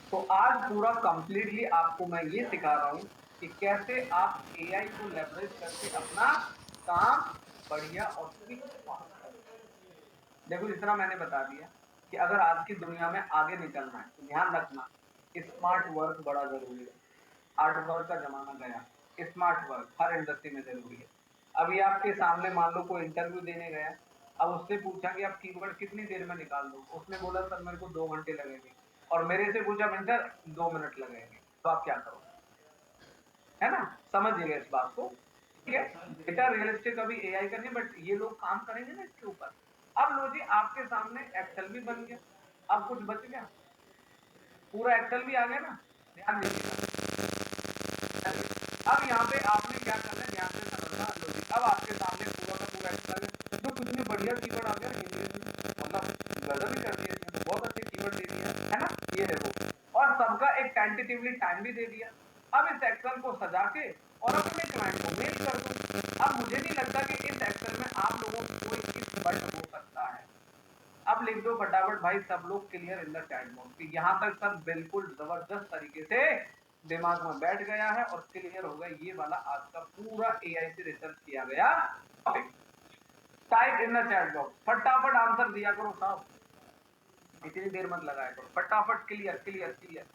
तो आज पूरा कंप्लीटली आपको मैं ये सिखा रहा हूं कि कैसे आप एआई को लेवरेज करके अपना काम बढ़िया और क्विक फास्ट कर। देखो जितना मैंने बता दिया कि अगर आज की दुनिया में आगे निकलना है तो ध्यान रखना, स्मार्ट वर्क बड़ा जरूरी है। हार्ड वर्क का जमाना गया, स्मार्ट वर्क हर इंडस्ट्री में जरूरी है। अभी आपके सामने मान लो कोई इंटरव्यू देने गया, अब उससे पूछा कि आप कीवर्ड कितनी देर में निकाल दो, उसने बोला सर मेरे को 2 घंटे लगेंगे, और मेरे से पूछा मिस्टर 2 मिनट लगेंगे, तो आप क्या करोगे, है ना। समझिएगा इस बात को, ठीक है। डेटा रियलिस्टिक अभी एआई का नहीं, बट ये लोग काम करेंगे ना इसके ऊपर। अब लो जी, आपके सामने एक्सेल भी बन गया, अब कुछ बच गया, पूरा एक्सेल भी आ गया ना, ध्यान दीजिएगा। अब यहाँ पे आपने क्या करना है, ध्यान से समझना। लो जी, अब आपके सामने पूरा का पूरा एक्सेल है, जो कितने बढ़िया कीवर्ड आ गया इंग्लिश में, मतलब गजब ही कर दिया इसने, बहुत अच्छे कीवर्ड दे दिया है ना। ये देखो, और सबका एक टेंटेटिवली टाइम भी दे दिया। अब इस एक्सेल को सजा के और अपने क्लाइंट को मेल कर दो। अब मुझे नहीं लगता कि इस एक्सेल में आप लोगों को कोई किस बट हो सकता है। अब लिख दो फटाफट भाई, सब लोग clear in the chat box. यहाँ तक सब बिल्कुल जबरदस्त तरीके से दिमाग में बैठ गया है और क्लियर हो गया, ये वाला आज का पूरा एआई से रिसर्च किया गया topic. Type in the chat box, फटाफट आंसर दिया करो साहब, इतनी देर मत लगाया करो, फटाफट क्लियर क्लियर क्लियर।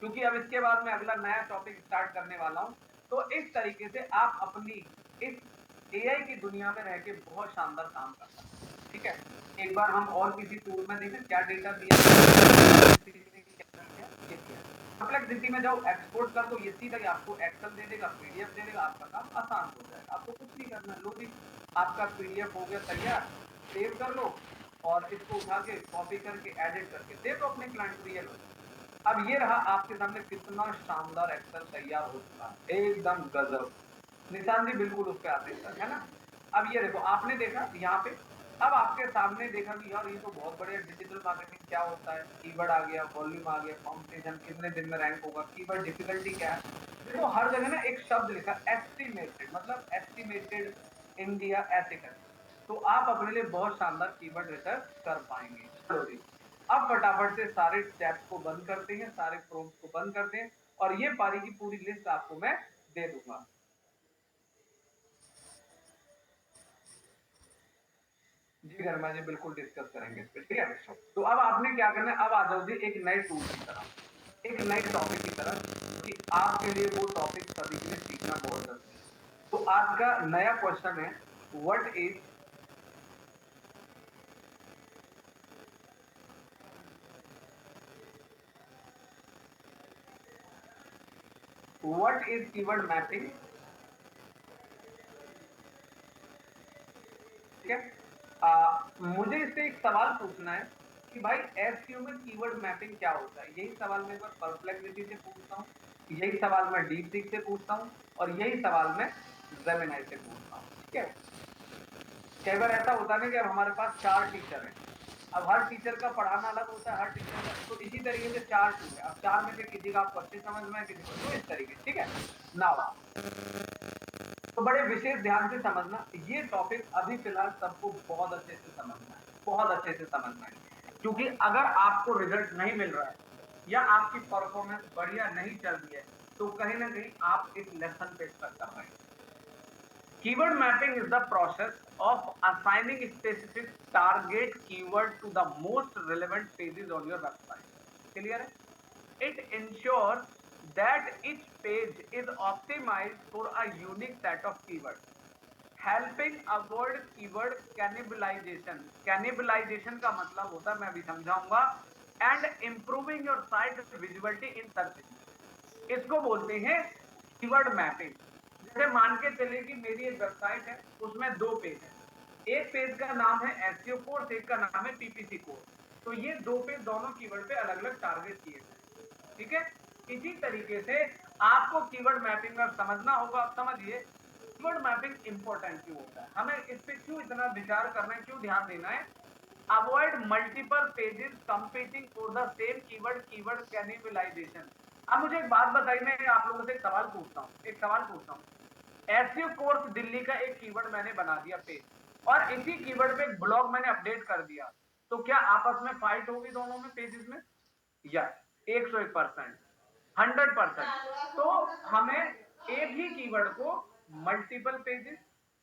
क्योंकि अब इसके बाद मैं अगला नया टॉपिक स्टार्ट करने वाला हूं। तो इस तरीके से आप अपनी इस एआई की दुनिया में रह के बहुत शानदार काम कर सकते हैं। ठीक है, एक बार हम और किसी टूल में देखें क्या डेटा दिया, कॉम्प्लेक्सिटी में जाओ, एक्सपोर्ट कर दो, ये सीधा ही आपको एक्सेल दे देगा, पीडीएफ दे देगा, आपका काम आसान हो जाएगा, आपको कुछ नहीं करना है। लो जी, आपका पीडीएफ हो गया तैयार, सेव कर लो, और इसको उठा के कॉपी करके एडिट करके दे दो अपने क्लाइंट को, ये लो। अब ये रहा आपके सामने कितना शानदार एक्सेल तैयार हो चुका है, एकदम गजब। निशान जी बिल्कुल उस पे आते हैं सर, है ना। अब ये देखो, आपने देखा यहाँ पे, अब आपके सामने देखा कि यार ये तो बहुत बढ़िया, डिजिटल मार्केटिंग क्या होता है, कीवर्ड आ गया, वॉल्यूम आ गया, कंपटीशन कितने दिन में रैंक होगा, कीवर्ड डिफिकल्टी क्या है। देखो हर जगह ना एक शब्द लिखा एस्टिमेटेड, मतलब एस्टिमेटेड इंडिया ऐसे करके, तो आप अपने लिए बहुत शानदार कीवर्ड रिसर्च कर पाएंगे। चलो जी, अब फटाफट से सारे टैब्स को बंद करते हैं, सारे प्रोम्प्ट को बंद करते हैं, और ये पारी की पूरी लिस्ट आपको मैं दे दूंगा। जी गर्मा जी, बिल्कुल डिस्कस करेंगे इस पे, ठीक है। तो अब आपने क्या करना है, अब आ जाओ जी एक नए टूल की तरफ, एक नए टॉपिक की तरफ, कि आपके लिए वो टॉपिक सभी के लिए सीखना बहुत जरूरी है। तो आज का नया क्वेश्चन है, व्हाट इज कीवर्ड मैपिंग, ठीक है। मुझे इससे एक सवाल पूछना है कि भाई एसक्यू में कीवर्ड मैपिंग क्या होता है। यही सवाल मैं एक बार परप्लेक्सिटी से पूछता हूँ, यही सवाल मैं डीप सीक से पूछता हूँ, और यही सवाल मैं जेमिनाई से पूछता हूँ, ठीक है। कई बार ऐसा होता है ना कि अब हमारे पास 4 टीचर हैं, अब हर टीचर का पढ़ाना अलग होता है, हर टीचर का, तो इसी तरीके से 4 टूल है, अब 4 में से किसी का आपको अच्छे समझ में है, किसी को तो इस तरीके, ठीक है ना। तो बड़े विशेष ध्यान से समझना, ये टॉपिक अभी फिलहाल सबको बहुत अच्छे से समझना है, बहुत अच्छे से समझना है, क्योंकि अगर आपको रिजल्ट नहीं मिल रहा है या आपकी परफॉर्मेंस बढ़िया नहीं चल रही है, तो कहीं ना कहीं आप इस लेसन पे स्टक कर रहे हैं। Keyword mapping is the process of assigning specific target keyword to the most relevant pages on your website. Clear? It ensures that each page is optimized for a unique set of keywords, helping avoid keyword cannibalization. Cannibalization का मतलब होता है, मैं अभी समझाऊंगा, and improving your site visibility in search engine. इसको बोलते हैं कीवर्ड मैपिंग। जैसे मान के चलिए कि मेरी एक वेबसाइट है, उसमें 2 पेज है, एक पेज का नाम है एसईओ कोर्स, एक का नाम है पीपीसी कोर्स। तो ये 2 पेज दोनों कीवर्ड पे अलग अलग टारगेट किए गए, ठीक है। इसी तरीके से आपको कीवर्ड मैपिंग का समझना होगा। आप समझिए कीवर्ड मैपिंग इंपॉर्टेंट क्यों होता है, हमें इस पे क्यों इतना विचार करना है, क्यों ध्यान देना है। Avoid multiple pages competing for the same keyword, keyword cannibalisation. अब मुझे एक बात बताइए, मैं आप लोगों से एक सवाल पूछता हूँ, एक सवाल पूछता हूँ। एसईओ कोर्स दिल्ली का एक कीवर्ड मैंने बना दिया पेज, और इसी कीवर्ड पे एक ब्लॉग मैंने अपडेट कर दिया, तो क्या आपस में फाइट होगी दोनों में पेजेस में? यस, 101%, 100%। तो हमें एक ही कीवर्ड को मल्टीपल पेजेस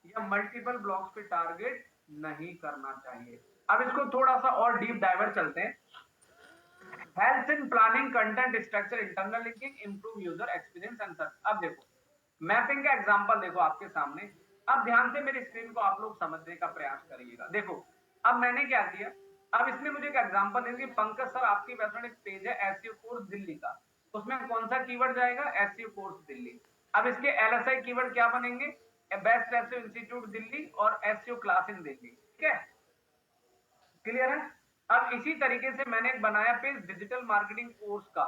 या मल्टीपल ब्लॉक्स पे टारगेट नहीं करना चाहिए। अब इसको थोड़ा सा और डीप डाइवर चलते हैं। Health in planning content structure internal linking improve user experience and search. अब देखो मैपिंग का एग्जांपल देखो आपके सामने। अब ध्यान से मेरी स्क्रीन को आप लोग समझने का प्रयास करिएगा। देखो अब मैंने क्या किया, अब इसमें मुझे एक एग्जांपल देंगे, पंकज सर आपकी वेबसाइट एक पेज है एसईओ कोर्स दिल्ली का, उसमें कौन सा कीवर्ड जाएगा? SEO course Delhi. अब इसके एलएसआई कीवर्ड क्या बनेंगे? बेस्ट एसईओ इंस्टीट्यूट दिल्ली और एसईओ क्लास इन दिल्ली, ठीक है, क्लियर है। अब इसी तरीके से मैंने एक बनाया पेज डिजिटल मार्केटिंग कोर्स का,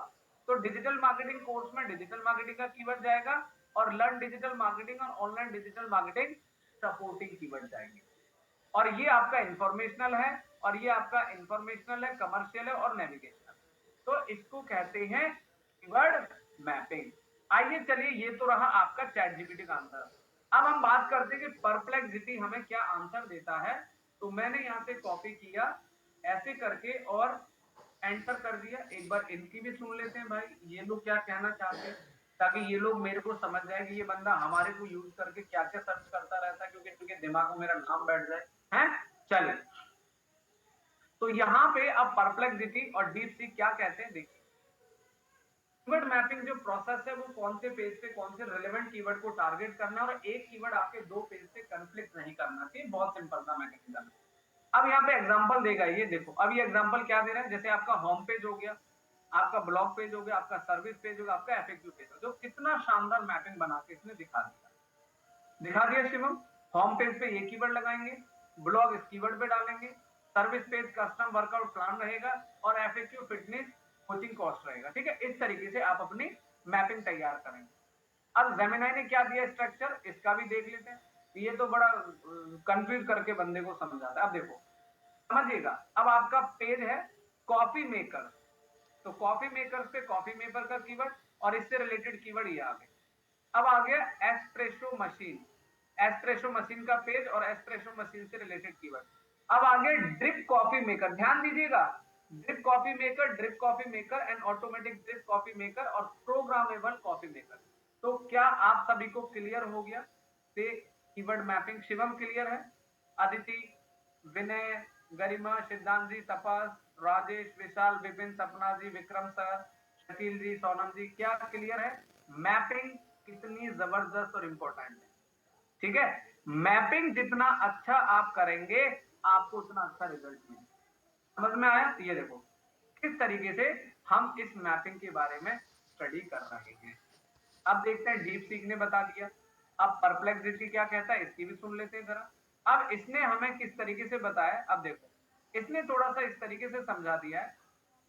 तो डिजिटल मार्केटिंग कोर्स में डिजिटल मार्केटिंग का कीवर्ड जाएगा, और लर्न डिजिटल मार्केटिंग और online digital marketing supporting keyword जाएंगे। और ये आपका इंफॉर्मेशनल है, और ये आपका इंफॉर्मेशनल है, कमर्शियल है और नेविगेशनल। तो इसको कहते हैं कीवर्ड मैपिंग। आइए चलिए, ये तो रहा आपका चैट जीपीटी का आंसर। अब हम बात करते हैं कि परप्लेक्सिटी हमें क्या आंसर देता है। तो मैंने यहां से कॉपी किया ऐसे करके और एंटर कर दिया। एक बार इनकी भी सुन लेते हैं भाई, ये लोग क्या कहना चाहते हैं, ताकि ये लोग मेरे को समझ जाए कि ये बंदा हमारे को यूज करके क्या क्या सर्च करता रहता है, क्योंकि इनके दिमाग में मेरा नाम बैठ जाए हैं। चलिए, तो यहाँ पे अब परप्लेक्सिटी और डीप सीक क्या कहते हैं देखिए। कीवर्ड मैपिंग जो प्रोसेस है, वो कौन से पेज पे कौन से रेलेवेंट कीवर्ड को टारगेट करना है, और एक कीवर्ड आपके 2 पेज पे कंफ्लिक्ट नहीं करना चाहिए। बहुत सिंपल सा मैकेनिज्म है। अब यहाँ पे एग्जांपल देगा, ये देखो अब ये एग्जांपल क्या दे रहा है। जैसे आपका होम पेज हो गया, आपका ब्लॉग पेज हो गया, आपका सर्विस पेज होगा, आपका एफएक्यू पेज हो, जो कितना शानदार मैपिंग बना के इसने दिखा दिया, दिखा दिया शिवम। होम पेज पे ये कीवर्ड लगाएंगे, ब्लॉग इस कीवर्ड पे डालेंगे, service page custom workout plan रहेगा, और एफएक्यू फिटनेस कोचिंग कॉस्ट रहेगा, ठीक है। इस तरीके से आप अपनी मैपिंग तैयार करेंगे। अब जेमिनाई ने क्या दिया स्ट्रक्चर, इसका भी देख लेते हैं। ये तो बड़ा कंफ्यूज करके बंदे को समझाता है। अब देखो समझिएगा, अब आपका पेज है कॉफी मेकर, तो कॉफी मेकर पे कॉफी मेकर का कीवर्ड और इससे रिलेटेड कीवर्ड ये आ गए। अब आ गया एस्प्रेसो मशीन, एस्प्रेसो मशीन का पेज और एस्प्रेसो मशीन से रिलेटेड कीवर्ड। अब आ गया ड्रिप कॉफी मेकर, ध्यान दीजिएगा, drip coffee maker and automatic drip coffee maker और प्रोग्रामेबल कॉफी मेकर। तो क्या आप सभी को क्लियर हो गया से कीवर्ड मैपिंग? शिवम क्लियर है, अदिति, विनय, गरिमा, सिद्धांत जी, तपस, राजेश, विशाल, विपिन, सपना जी, विक्रम सर, शकील जी, सोनम जी, क्या क्लियर है? मैपिंग कितनी जबरदस्त और इंपॉर्टेंट है, ठीक है। मैपिंग जितना अच्छा आप करेंगे आपको उतना अच्छा रिजल्ट मिलेगा। समझ में आया? ये देखो किस तरीके से हम इस मैपिंग के बारे में स्टडी कर रहे हैं। अब देखते हैं डीप सीक ने बता दिया। अब परप्लेक्सिटी क्या कहता है इसकी भी सुन लेते हैं जरा। अब इसने हमें किस तरीके से बताया, अब देखो इसने थोड़ा सा इस तरीके से समझा दिया है।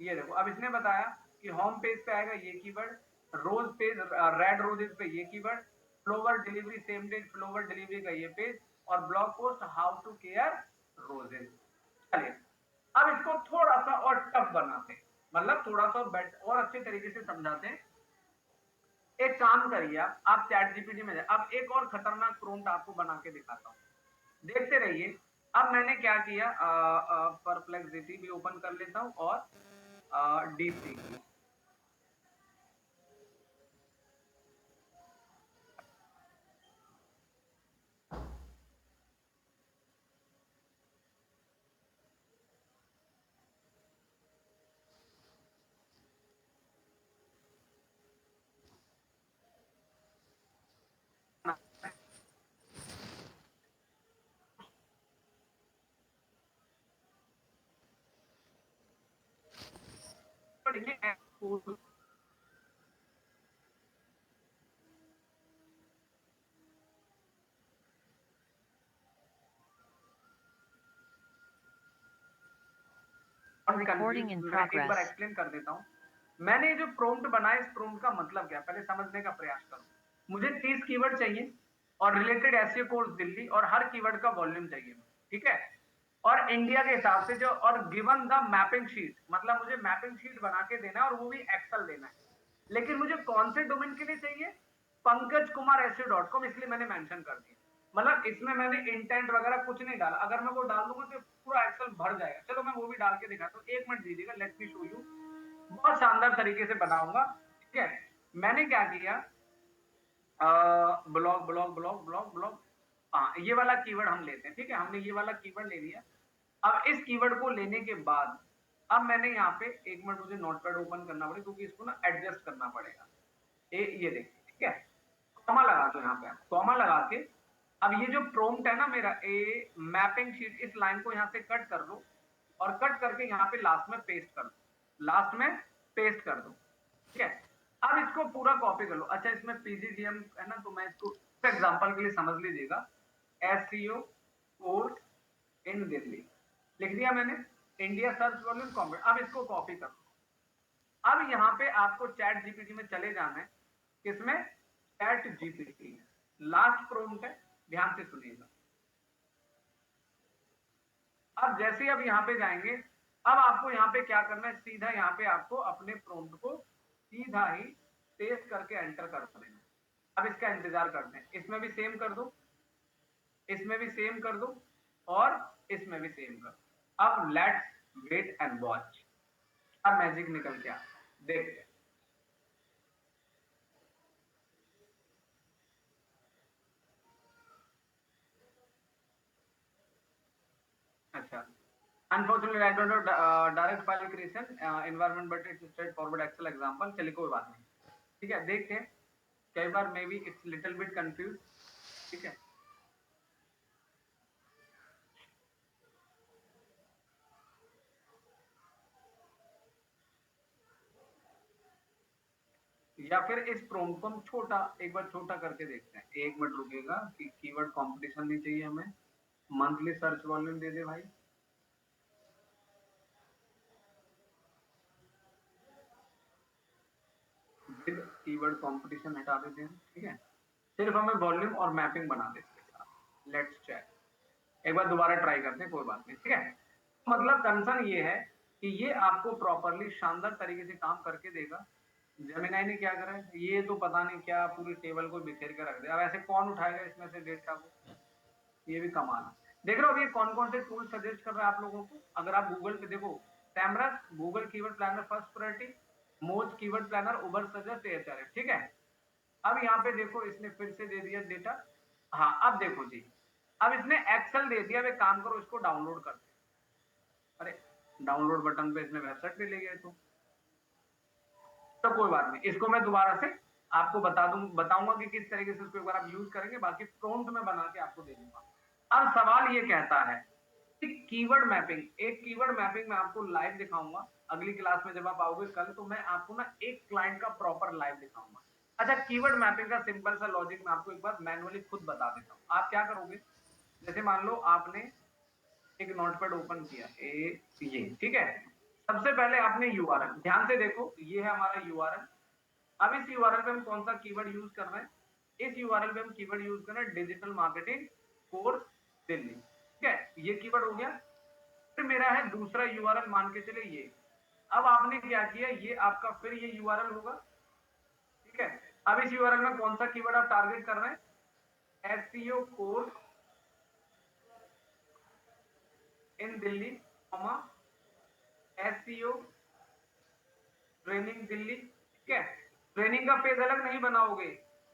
ये देखो अब इसने बताया कि होम पेज पे आएगा ये keyword, rose page red roses पे ये keyword, flower delivery same day flower delivery का ये पेज, और blog post how to care roses. चलिए अब इसको थोड़ा सा और टफ बनाते हैं, मतलब थोड़ा सा और अच्छे तरीके से समझाते हैं। एक काम करिए आप चैट जीपीटी में जाए। अब एक और खतरनाक प्रोम्प्ट आपको बना के दिखाता हूँ, देखते रहिए। अब मैंने क्या किया, परप्लेक्सिटी भी ओपन कर लेता हूँ और डीप सीक भी। Recording in मैं एक बार progress. एक्सप्लेन कर देता हूँ। मैंने जो प्रोम्प्ट बनाया इस प्रोम्प्ट का मतलब क्या, पहले समझने का प्रयास करो। मुझे 30 कीवर्ड चाहिए और रिलेटेड एसईओ कोर्स दिल्ली, और हर कीवर्ड का वॉल्यूम चाहिए, ठीक है। और इंडिया के हिसाब से जो, और गिवन द मैपिंग शीट, मतलब मुझे मैपिंग शीट बना के देना है और वो भी एक्सेल देना है। लेकिन मुझे कौन से डोमेन के लिए चाहिए, पंकज कुमार SEO.com, इसलिए मैंने मेंशन कर दिया। मतलब इसमें मैंने इंटेंट वगैरह कुछ नहीं डाला, अगर मैं वो डाल दूंगा तो पूरा एक्सेल भर जाएगा। चलो मैं वो भी डाल के दिखाता हूँ, एक मिनट दीजिएगा, लेट मी शो यू। बहुत शानदार तरीके से बनाऊंगा, ठीक है। मैंने क्या किया, blog blog blog blog blog, हाँ ये वाला कीवर्ड हम लेते हैं, ठीक है। हमने ये वाला कीवर्ड ले लिया। अब इस कीवर्ड को लेने के बाद अब मैंने यहाँ पे, एक मिनट मुझे नोटपैड ओपन करना पड़ेगा क्योंकि इसको ना एडजस्ट करना पड़ेगा। ये देखिए, ठीक है। कॉमा लगा दो यहाँ पे, कॉमा लगा के अब ये जो प्रॉम्प्ट है ना मेरा, ए मैपिंग शीट, इस लाइन को यहाँ से कट कर दो और कट करके यहाँ पे लास्ट में पेस्ट कर दो, लास्ट में पेस्ट कर दो, ठीक है। अब इसको पूरा कॉपी कर लो। अच्छा इसमें पीजीडीएम है ना, तो मैं इसको एग्जांपल के लिए समझ लीजिएगा, एसईओ कोर्स इन दिल्ली लिख दिया मैंने, इंडिया सर्च वॉल्यूम कॉम्बिनेट। अब इसको कॉपी कर लो। अब यहाँ पे आपको चैट जीपीटी में चले जाना है, किसमें, चैट जीपीटी। लास्ट प्रॉम्प्ट है, ध्यान से सुनिएगा। अब जैसे अब यहाँ पे जाएंगे, अब आपको यहाँ पे क्या करना है, सीधा यहाँ पे आपको अपने प्रॉम्प्ट को सीधा ही पेस्ट करके एंटर कर देना। अब इसका इंतजार करते हैं, इसमें भी सेम कर दो, इसमें भी सेम कर दो, और इसमें भी सेम कर दो। अब लेट्स वेट एंड वॉच, अब मैजिक निकल के आ, देखते हैं। अच्छा, unfortunately I don't know direct file creation environment, but it's straight forward excel example. चलिए कोई बात नहीं, ठीक है। देखते हैं, कई बार maybe it's little bit confuse, ठीक है। या फिर इस प्रॉम्प्ट को हम छोटा, एक बार छोटा करके देखते हैं। एक मिनट रुकिएगा कि कीवर्ड कंपटीशन नहीं चाहिए हमें, मंथली सर्च वॉल्यूम दे दे भाई। विद कीवर्ड कंपटीशन हटा देते हैं, ठीक है। सिर्फ हमें वॉल्यूम और मैपिंग बना देते हैं। लेट्स चेक, एक बार दोबारा ट्राई करते हैं, कोई बात नहीं, ठीक है। मतलब कंसर्न ये है कि ये आपको प्रॉपरली शानदार तरीके से काम करके देगा। जेमिनाई ने क्या करा है, ये तो पता नहीं क्या पूरी टेबल को बिखेर के रख दिया। अब ऐसे कौन उठाएगा इसमें से डेटा को, ये भी कमाल है। देख रहे हो अभी कौन कौन से टूल सजेस्ट कर रहा है आप लोगों को। अगर आप गूगल पे देखो, टैमरस, Google keyword planner first priority, Moz keyword planner, Ubersuggest, एचआरएफ, ठीक है। अब यहाँ पे देखो इसने फिर से दे दिया डेटा। हाँ अब देखो जी, अब इसने एक्सेल दे दिया, अब एक काम करो इसको डाउनलोड कर दो। अरे डाउनलोड बटन पे इसने वेबसाइट पे ले गया तो कोई बात नहीं, इसको मैं दोबारा से आपको बताऊंगा कि किस तरीके से इसको एक बार आप यूज करेंगे, बाकी प्रॉम्प्ट में बना के आपको दे दूंगा। अब सवाल ये कहता है कि कीवर्ड मैपिंग, एक कीवर्ड मैपिंग मैं आपको लाइव दिखाऊंगा अगली क्लास में, जब आप आओगे कल तो मैं आपको ना एक क्लाइंट का प्रॉपर लाइव दिखाऊंगा। अच्छा, कीवर्ड मैपिंग का सिंपल सा लॉजिक मैं आपको एक बार मैनुअली खुद बता देता हूँ। आप क्या करोगे, जैसे मान लो आपने एक नोटपैड ओपन किया, ये ठीक है, सबसे पहले आपने यूआरएल, ध्यान से देखो ये है हमारा यूआरएल। अब इस यूआरएल पे हम कौन सा कीवर्ड यूज कर रहे हैं, इस यूआरएल पे हम कीवर्ड यूज कर रहे हैं डिजिटल मार्केटिंग कोर्स दिल्ली, ठीक है, ये कीवर्ड हो गया। फिर मेरा है दूसरा यूआरएल, मान के चले ये, अब आपने क्या किया, ये आपका फिर ये यूआरएल होगा, ठीक है। अब इस यूआरएल में कौन सा कीवर्ड आप टारगेट कर रहे हैं, SEO course in Delhi, SEO training Delhi, ठीक है। ट्रेनिंग का पेज अलग नहीं बनाओगे,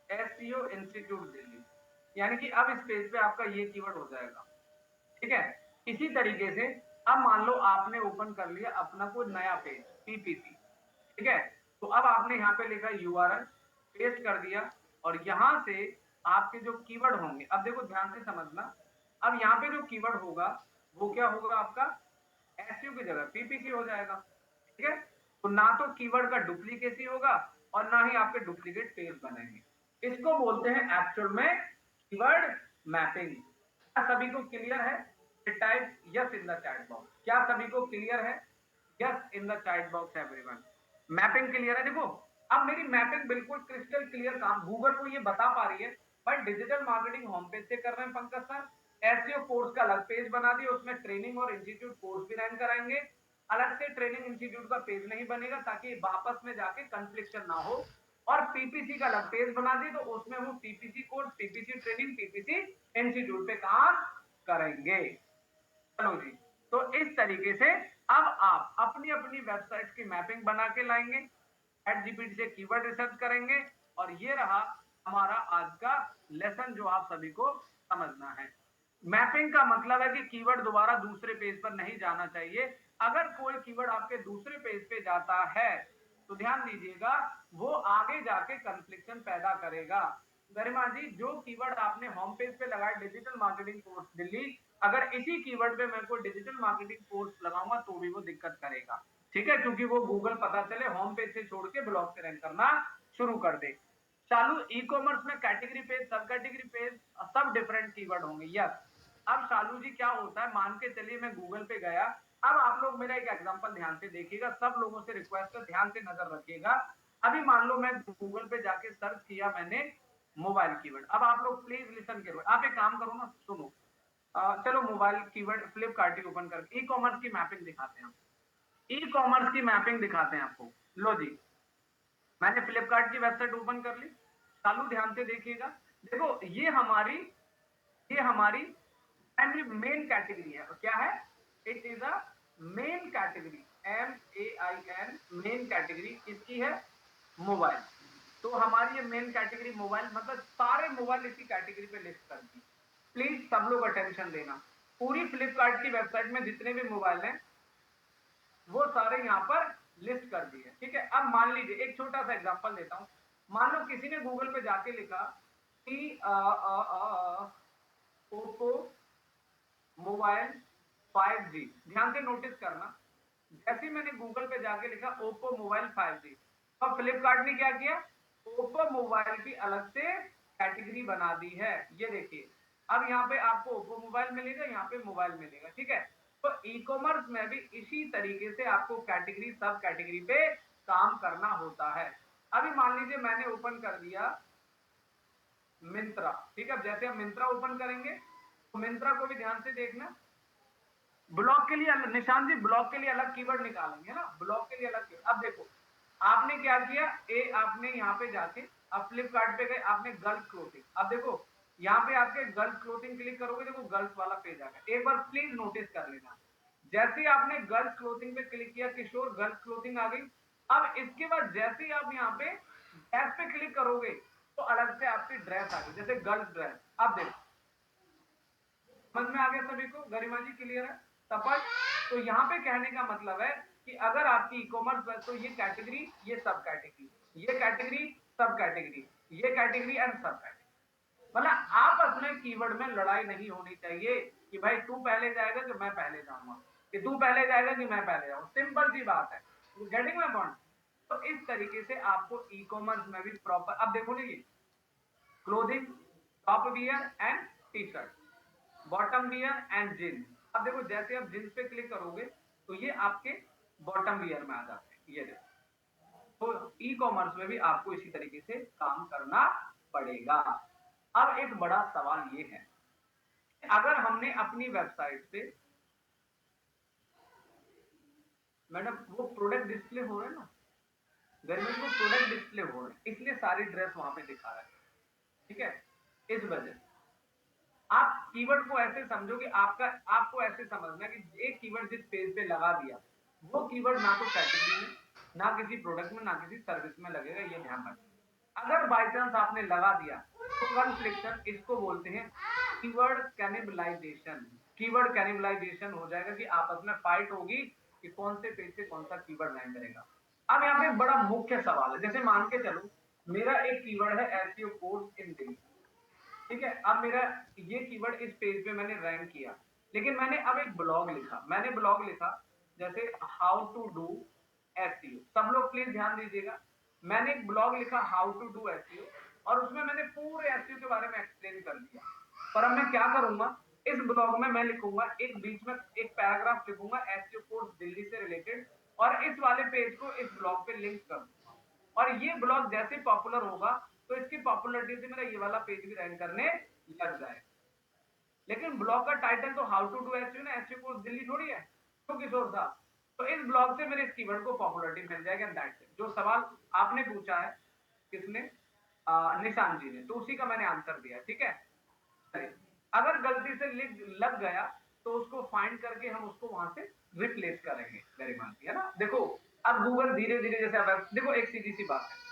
एसईओ इंस्टीट्यूट दिल्ली, यानी कि अब इस पेज पे आपका ये कीवर्ड हो जाएगा, ठीक है। इसी तरीके से अब मान लो आपने ओपन कर लिया अपना कोई नया पेज पीपीसी, ठीक है, तो अब आपने यहाँ पे लिखा यूआरएल, पेस्ट कर दिया, और यहाँ से आपके जो कीवर्ड होंगे, अब देखो ध्यान से समझना, अब यहाँ पे जो कीवर्ड होगा वो क्या होगा, आपका एसईओ की जगह पीपीसी हो जाएगा, ठीक है। तो ना तो कीवर्ड का डुप्लीकेसी होगा और ना ही आपके डुप्लीकेट पेज बनेंगे। इसको बोलते हैं एक्चुअल में कीवर्ड मैपिंग। क्या सभी को क्लियर है? Type yes in the chat box. क्या सभी को क्लियर है? Yes in the chat box everyone. Mapping clear है? देखो अब मेरी मैपिंग बिल्कुल क्रिस्टल क्लियर काम गूगल को ये बता पा रही है, भाई डिजिटल मार्केटिंग होम पेज से कर रहे हैं पंकज सर, एसईओ कोर्स का अलग पेज बना दिया, उसमें ट्रेनिंग और इंस्टीट्यूट कोर्स भी रन कराएंगे, अलग से ट्रेनिंग इंस्टीट्यूट का पेज नहीं बनेगा ताकि वापस में जाके कंफ्लिक्शन ना हो, और पीपीसी का अलग पेज बना दिए तो उसमें वो PPC course, PPC training, PPC institute पे काम करेंगे। चलो जी, तो इस तरीके से अब आप अपनी अपनी वेबसाइट की मैपिंग बना के लाएंगे, ChatGPT से कीवर्ड रिसर्च करेंगे, और ये रहा हमारा आज का लेसन जो आप सभी को समझना है। मैपिंग का मतलब है कि कीवर्ड दोबारा दूसरे पेज पर नहीं जाना चाहिए। अगर कोई कीवर्ड आपके दूसरे पेज पे जाता है तो ध्यान दीजिएगा वो आगे जाके कंफ्लिक्शन पैदा करेगा। गरिमा जी, जो कीवर्ड आपने होम पेज पे लगाया डिजिटल मार्केटिंग कोर्स दिल्ली, अगर इसी कीवर्ड पे मैं कोई डिजिटल मार्केटिंग कोर्स लगाऊंगा तो भी वो दिक्कत करेगा, ठीक है, क्योंकि वो गूगल पता चले होम पेज से छोड़ के ब्लॉग से रैंक करना शुरू कर दे। चालू ई कॉमर्स में कैटेगरी पेज, सब कैटेगरी पेज, सब डिफरेंट कीवर्ड होंगे, यस। अब शालू जी क्या होता है, मान के चलिए मैं गूगल पे गया, अब आप लोग मेरा एक एग्जांपल ध्यान से देखिएगा, सब लोगों से रिक्वेस्ट है ध्यान से नजर रखिएगा। अभी मान लो मैं गूगल पे जाके सर्च किया मैंने मोबाइल कीवर्ड, अब आप लोग प्लीज लिसन करो, आप एक काम करो ना, सुनो, चलो मोबाइल कीवर्ड फ्लिपकार्ट ही ओपन करके ई कॉमर्स की मैपिंग दिखाते हैं, ई कॉमर्स की मैपिंग दिखाते हैं आपको। लो जी, मैंने फ्लिपकार्ट की वेबसाइट ओपन कर ली, चालू ध्यान से देखिएगा, देखो ये हमारी प्राइमरी मेन कैटेगरी है, क्या है, it is a main category, MAIN, main category किसकी है, मोबाइल। तो हमारी ये मेन कैटेगरी मोबाइल, मतलब सारे मोबाइल इसी कैटेगरी पे लिस्ट कर दी। प्लीज सब लोग अटेंशन देना, पूरी फ्लिपकार्ट की वेबसाइट में जितने भी मोबाइल हैं वो सारे यहाँ पर लिस्ट कर दिए, ठीक है। अब मान लीजिए एक छोटा सा एग्जांपल देता हूं, मान लो किसी ने गूगल पे जाके लिखा कि ओप्पो मोबाइल 5G, ध्यान से नोटिस करना, जैसे मैंने गूगल पे जाके लिखा ओप्पो मोबाइल 5G, तो फ्लिपकार्ट ने क्या किया, ओप्पो मोबाइल की अलग से कैटेगरी बना दी है, ये देखिए। अब यहाँ पे आपको ओप्पो मोबाइल मिलेगा, यहाँ पे मोबाइल मिलेगा, ठीक है। तो ई कॉमर्स में भी इसी तरीके से आपको कैटेगरी सब कैटेगरी पे काम करना होता है। अभी मान लीजिए मैंने ओपन कर दिया मिंत्रा, ठीक है, जैसे हम मिंत्रा ओपन करेंगे तो मिंत्रा को भी ध्यान से देखना, ब्लॉक के लिए निशान जी, ब्लॉक के लिए अलग कीवर्ड निकालेंगे ना, ब्लॉक के लिए अलग कीवर्ड। अब देखो आपने क्या किया, आपने यहाँ पे जाके अब फ्लिपकार्ट पे गए, आपने गर्ल्स क्लोथिंग, अब देखो यहाँ पे आपके गर्ल्स क्लोथिंग क्लिक करोगे, देखो गर्ल्स वाला पेज आ गया। एक बार प्लीज नोटिस कर लेना, जैसे ही आपने गर्ल्स क्लोथिंग पे क्लिक किया, किशोर गर्ल्स क्लोथिंग आ गई। अब इसके बाद जैसे ही आप यहाँ पे ड्रेस पे क्लिक करोगे तो अलग से आपकी ड्रेस आ गई, जैसे गर्ल्स ड्रेस। अब देखो समझ में आ गया सभी को? गरिमा जी क्लियर है? सफल? तो यहाँ पे कहने का मतलब है कि अगर आपकी ई कॉमर्स है तो ये कैटेगरी, ये सब कैटेगरी, ये कैटेगरी, सब कैटेगरी, ये कैटेगरी एंड सब कैटेगरी। मतलब आपस में कीवर्ड में लड़ाई नहीं होनी चाहिए कि भाई तू पहले जाएगा कि मैं पहले जाऊंगा, कि तू पहले जाएगा कि मैं पहले जाऊंगा। सिंपल सी बात है। Getting my point? तो इस तरीके से आपको ई कॉमर्स में भी प्रॉपर, अब देखो ना, ये clothing, top wear and T shirt, bottom wear and jeans. अब देखो जैसे आप जींस पे क्लिक करोगे तो ये आपके बॉटम वियर में आ जाते हैं, ये देखो। तो ई कॉमर्स में भी आपको इसी तरीके से काम करना पड़ेगा। अब एक बड़ा सवाल ये है, अगर हमने अपनी वेबसाइट पे, मैडम वो प्रोडक्ट डिस्प्ले हो रहे हैं ना, गवर्नमेंट को प्रोडक्ट डिस्प्ले हो रहे हैं, इसलिए सारी ड्रेस वहां पे दिखा रहा है, ठीक है? इस वजह से आप कीवर्ड को ऐसे समझो कि आपको ऐसे समझना कि एक कीवर्ड जिस पेज पे लगा दिया, वो कीवर्ड ना तो कैटेगरी में, ना किसी प्रोडक्ट में, ना किसी सर्विस में लगेगा, ये ध्यान रखना। अगर बाय चांस आपने लगा दिया तो कॉन्फ्लिक्शन, इसको बोलते हैं कीवर्ड कैनिबलाइजेशन। कीवर्ड कैनिबलाइजेशन हो जाएगा कि आपस में फाइट होगी कि कौन से पेज से कौन सा कीवर्ड रैंक करेगा। अब यहाँ पे बड़ा मुख्य सवाल है, जैसे मान के चलो मेरा एक कीवर्ड है एसईओ कोर्स इन दिल्ली, ठीक है? अब मेरा ये कीवर्ड इस पेज पे मैंने रैंक किया, लेकिन मैंने अब एक ब्लॉग लिखा, जैसे हाउ टू डू एसईओ। सब लोग प्लीज ध्यान दीजिएगा, मैंने एक ब्लॉग लिखा हाउ टू डू एसईओ, और उसमें मैंने पूरे एसईओ के बारे में एक्सप्लेन कर दिया। पर अब मैं क्या करूंगा, इस ब्लॉग में मैं लिखूंगा, एक बीच में एक पैराग्राफ लिखूंगा एसईओ कोर्स दिल्ली से रिलेटेड, और इस वाले पेज को इस ब्लॉग पे लिंक कर दूंगा। और ये ब्लॉग जैसे पॉपुलर होगा तो इसकी पॉपुलरिटी से मेरा ये वाला पेज भी रैंक करने लग जाए। लेकिन ब्लॉग का टाइटल तो हाउ टू डू एसईओ ना, एसईओ कोर्स दिल्ली थोड़ी है, तो किशोर साहब, तो इस ब्लॉग से मेरे इस कीवर्ड को पॉपुलरिटी मिल जाएगी। And that's it. जो सवाल आपने पूछा है, किसने, निशान जी ने, तो उसी का मैंने आंसर दिया, ठीक है? अगर गलती से लग गया तो उसको फाइंड करके हम उसको वहां से रिप्लेस करेंगे, गरिमा जी, है ना? देखो अब गूगल धीरे धीरे, जैसे अब देखो एक सीधी सी बात है,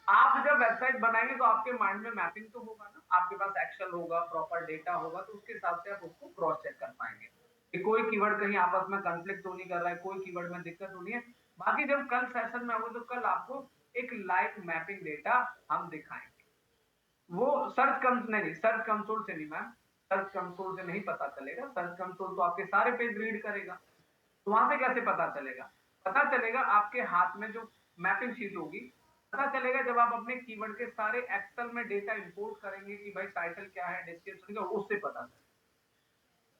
आप जब वेबसाइट बनाएंगे तो आपके माइंड में मैपिंग तो होगा ना, आपके पास एक्सेल होगा, प्रॉपर डेटा होगा, तो उसके हिसाब से आप उसको क्रॉस चेक कर पाएंगे कि कोई कीवर्ड कहीं आपस में कॉन्फ्लिक्ट तो नहीं कर रहा है, कोई कीवर्ड में दिक्कत तो नहीं है। बाकी जब कल सेशन में होगा तो कल आपको एक लाइव मैपिंग डेटा हम दिखाएंगे। वो सर्च कंसोल से नहीं मैम, सर्च कंसोल से नहीं पता चलेगा। सर्च कंसोल तो आपके सारे पेज रीड करेगा, तो वहां से कैसे पता चलेगा? पता चलेगा आपके हाथ में जो मैपिंग शीट होगी, पता चलेगा जब आप अपने कीवर्ड के सारे एक्सेल में डेटा इंपोर्ट करेंगे कि भाई टाइटल क्या है, डिस्क्रिप्शन क्या, उससे पता चलेगा।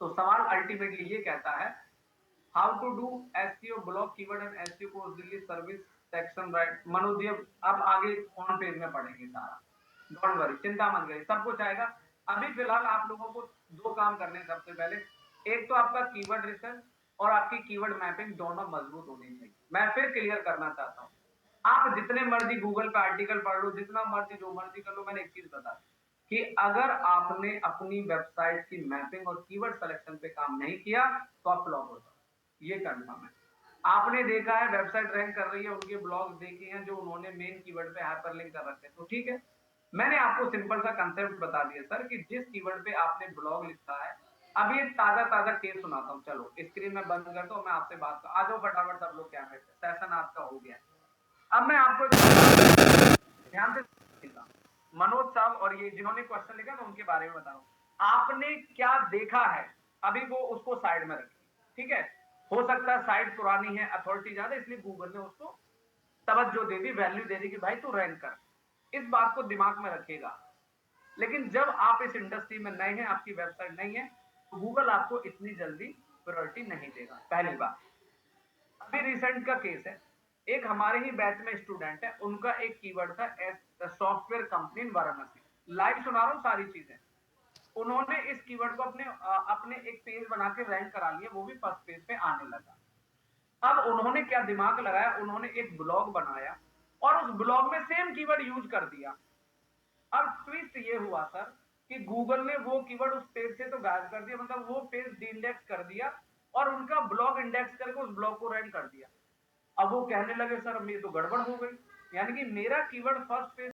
तो सवाल अल्टीमेटली ये कहता है, how to do SEO blog keyword and SEO course Delhi service section, right? Manoj ji अब आगे ऑन पेज में पढ़ेंगे सारा, डोंट वरी, चिंता मत करिए, सब कुछ आएगा। अभी फिलहाल आप लोगों को दो काम करने हैं सबसे पहले। एक तो आपका कीवर्ड रिसर्च और आपकी कीवर्ड मैपिंग दोनों मजबूत होनी चाहिए। मैं फिर क्लियर करना चाहता हूँ, आप जितने मर्जी गूगल पे आर्टिकल पढ़ लो, जितना मर्जी जो मर्जी कर लो, मैंने एक चीज बता कि अगर आपने अपनी वेबसाइट की मैपिंग और कीवर्ड सिलेक्शन पे काम नहीं किया तो आप फ्लॉप हो जाओ, ये कंफर्म है। आपने देखा है वेबसाइट रैंक कर रही है, उनके ब्लॉग्स देखे हैं जो उन्होंने मेन कीवर्ड पे हाइपरलिंक कर रखे हैं, तो ठीक है। मैंने आपको सिंपल सा कंसेप्ट बता दिया सर कि जिस कीवर्ड पे आपने ब्लॉग लिखा है, अभी एक ताजा ताजा केस सुनाता हूँ, चलो स्क्रीन में बंद करता हूँ, मैं आपसे बात कर, आ जाओ फटाफट सब लोग, क्या कहते हैं, सेशन आपका हो गया। अब मैं आपको ध्यान से सुनिएगा। मनोज साहब और ये जिन्होंने क्वेश्चन लिखा मैं उनके बारे में बता रहा हूँ। आपने क्या देखा है अभी वो उसको साइड में रखिए, ठीक है? हो सकता है साइट पुरानी है, अथॉरिटी ज्यादा, इसलिए गूगल ने उसको तवज्जो दे दी, वैल्यू दे दी कि भाई तू रैंक कर। इस बात को दिमाग में रखिएगा। लेकिन जब आप इस इंडस्ट्री में नए हैं, आपकी वेबसाइट नहीं है, तो गूगल आपको इतनी जल्दी प्रायोरिटी नहीं देगा, पहली बात। अभी रिसेंट का केस है, एक हमारे ही बैच में स्टूडेंट है, उनका एक कीवर्ड था सॉफ्टवेयर कंपनी वाराणसी, लाइव सुना रहा हूँ सारी चीजें। उन्होंने इस कीवर्ड को अपने एक पेज बना के रैंक करा लिया, वो भी फर्स्ट पेज पे आने लगा। अब उन्होंने क्या दिमाग लगाया, उन्होंने एक ब्लॉग बनाया और उस ब्लॉग में सेम कीवर्ड यूज कर दिया। अब ट्विस्ट ये हुआ सर कि गूगल ने वो कीवर्ड उस पेज से तो गायब कर दिया, मतलब वो पेज डी-इंडेक्स कर दिया और उनका ब्लॉग इंडेक्स करके उस ब्लॉग को रैंक कर दिया। अब वो कहने लगे सर ये तो गड़बड़ हो गई, यानी कि मेरा कीवर्ड फर्स्ट पेज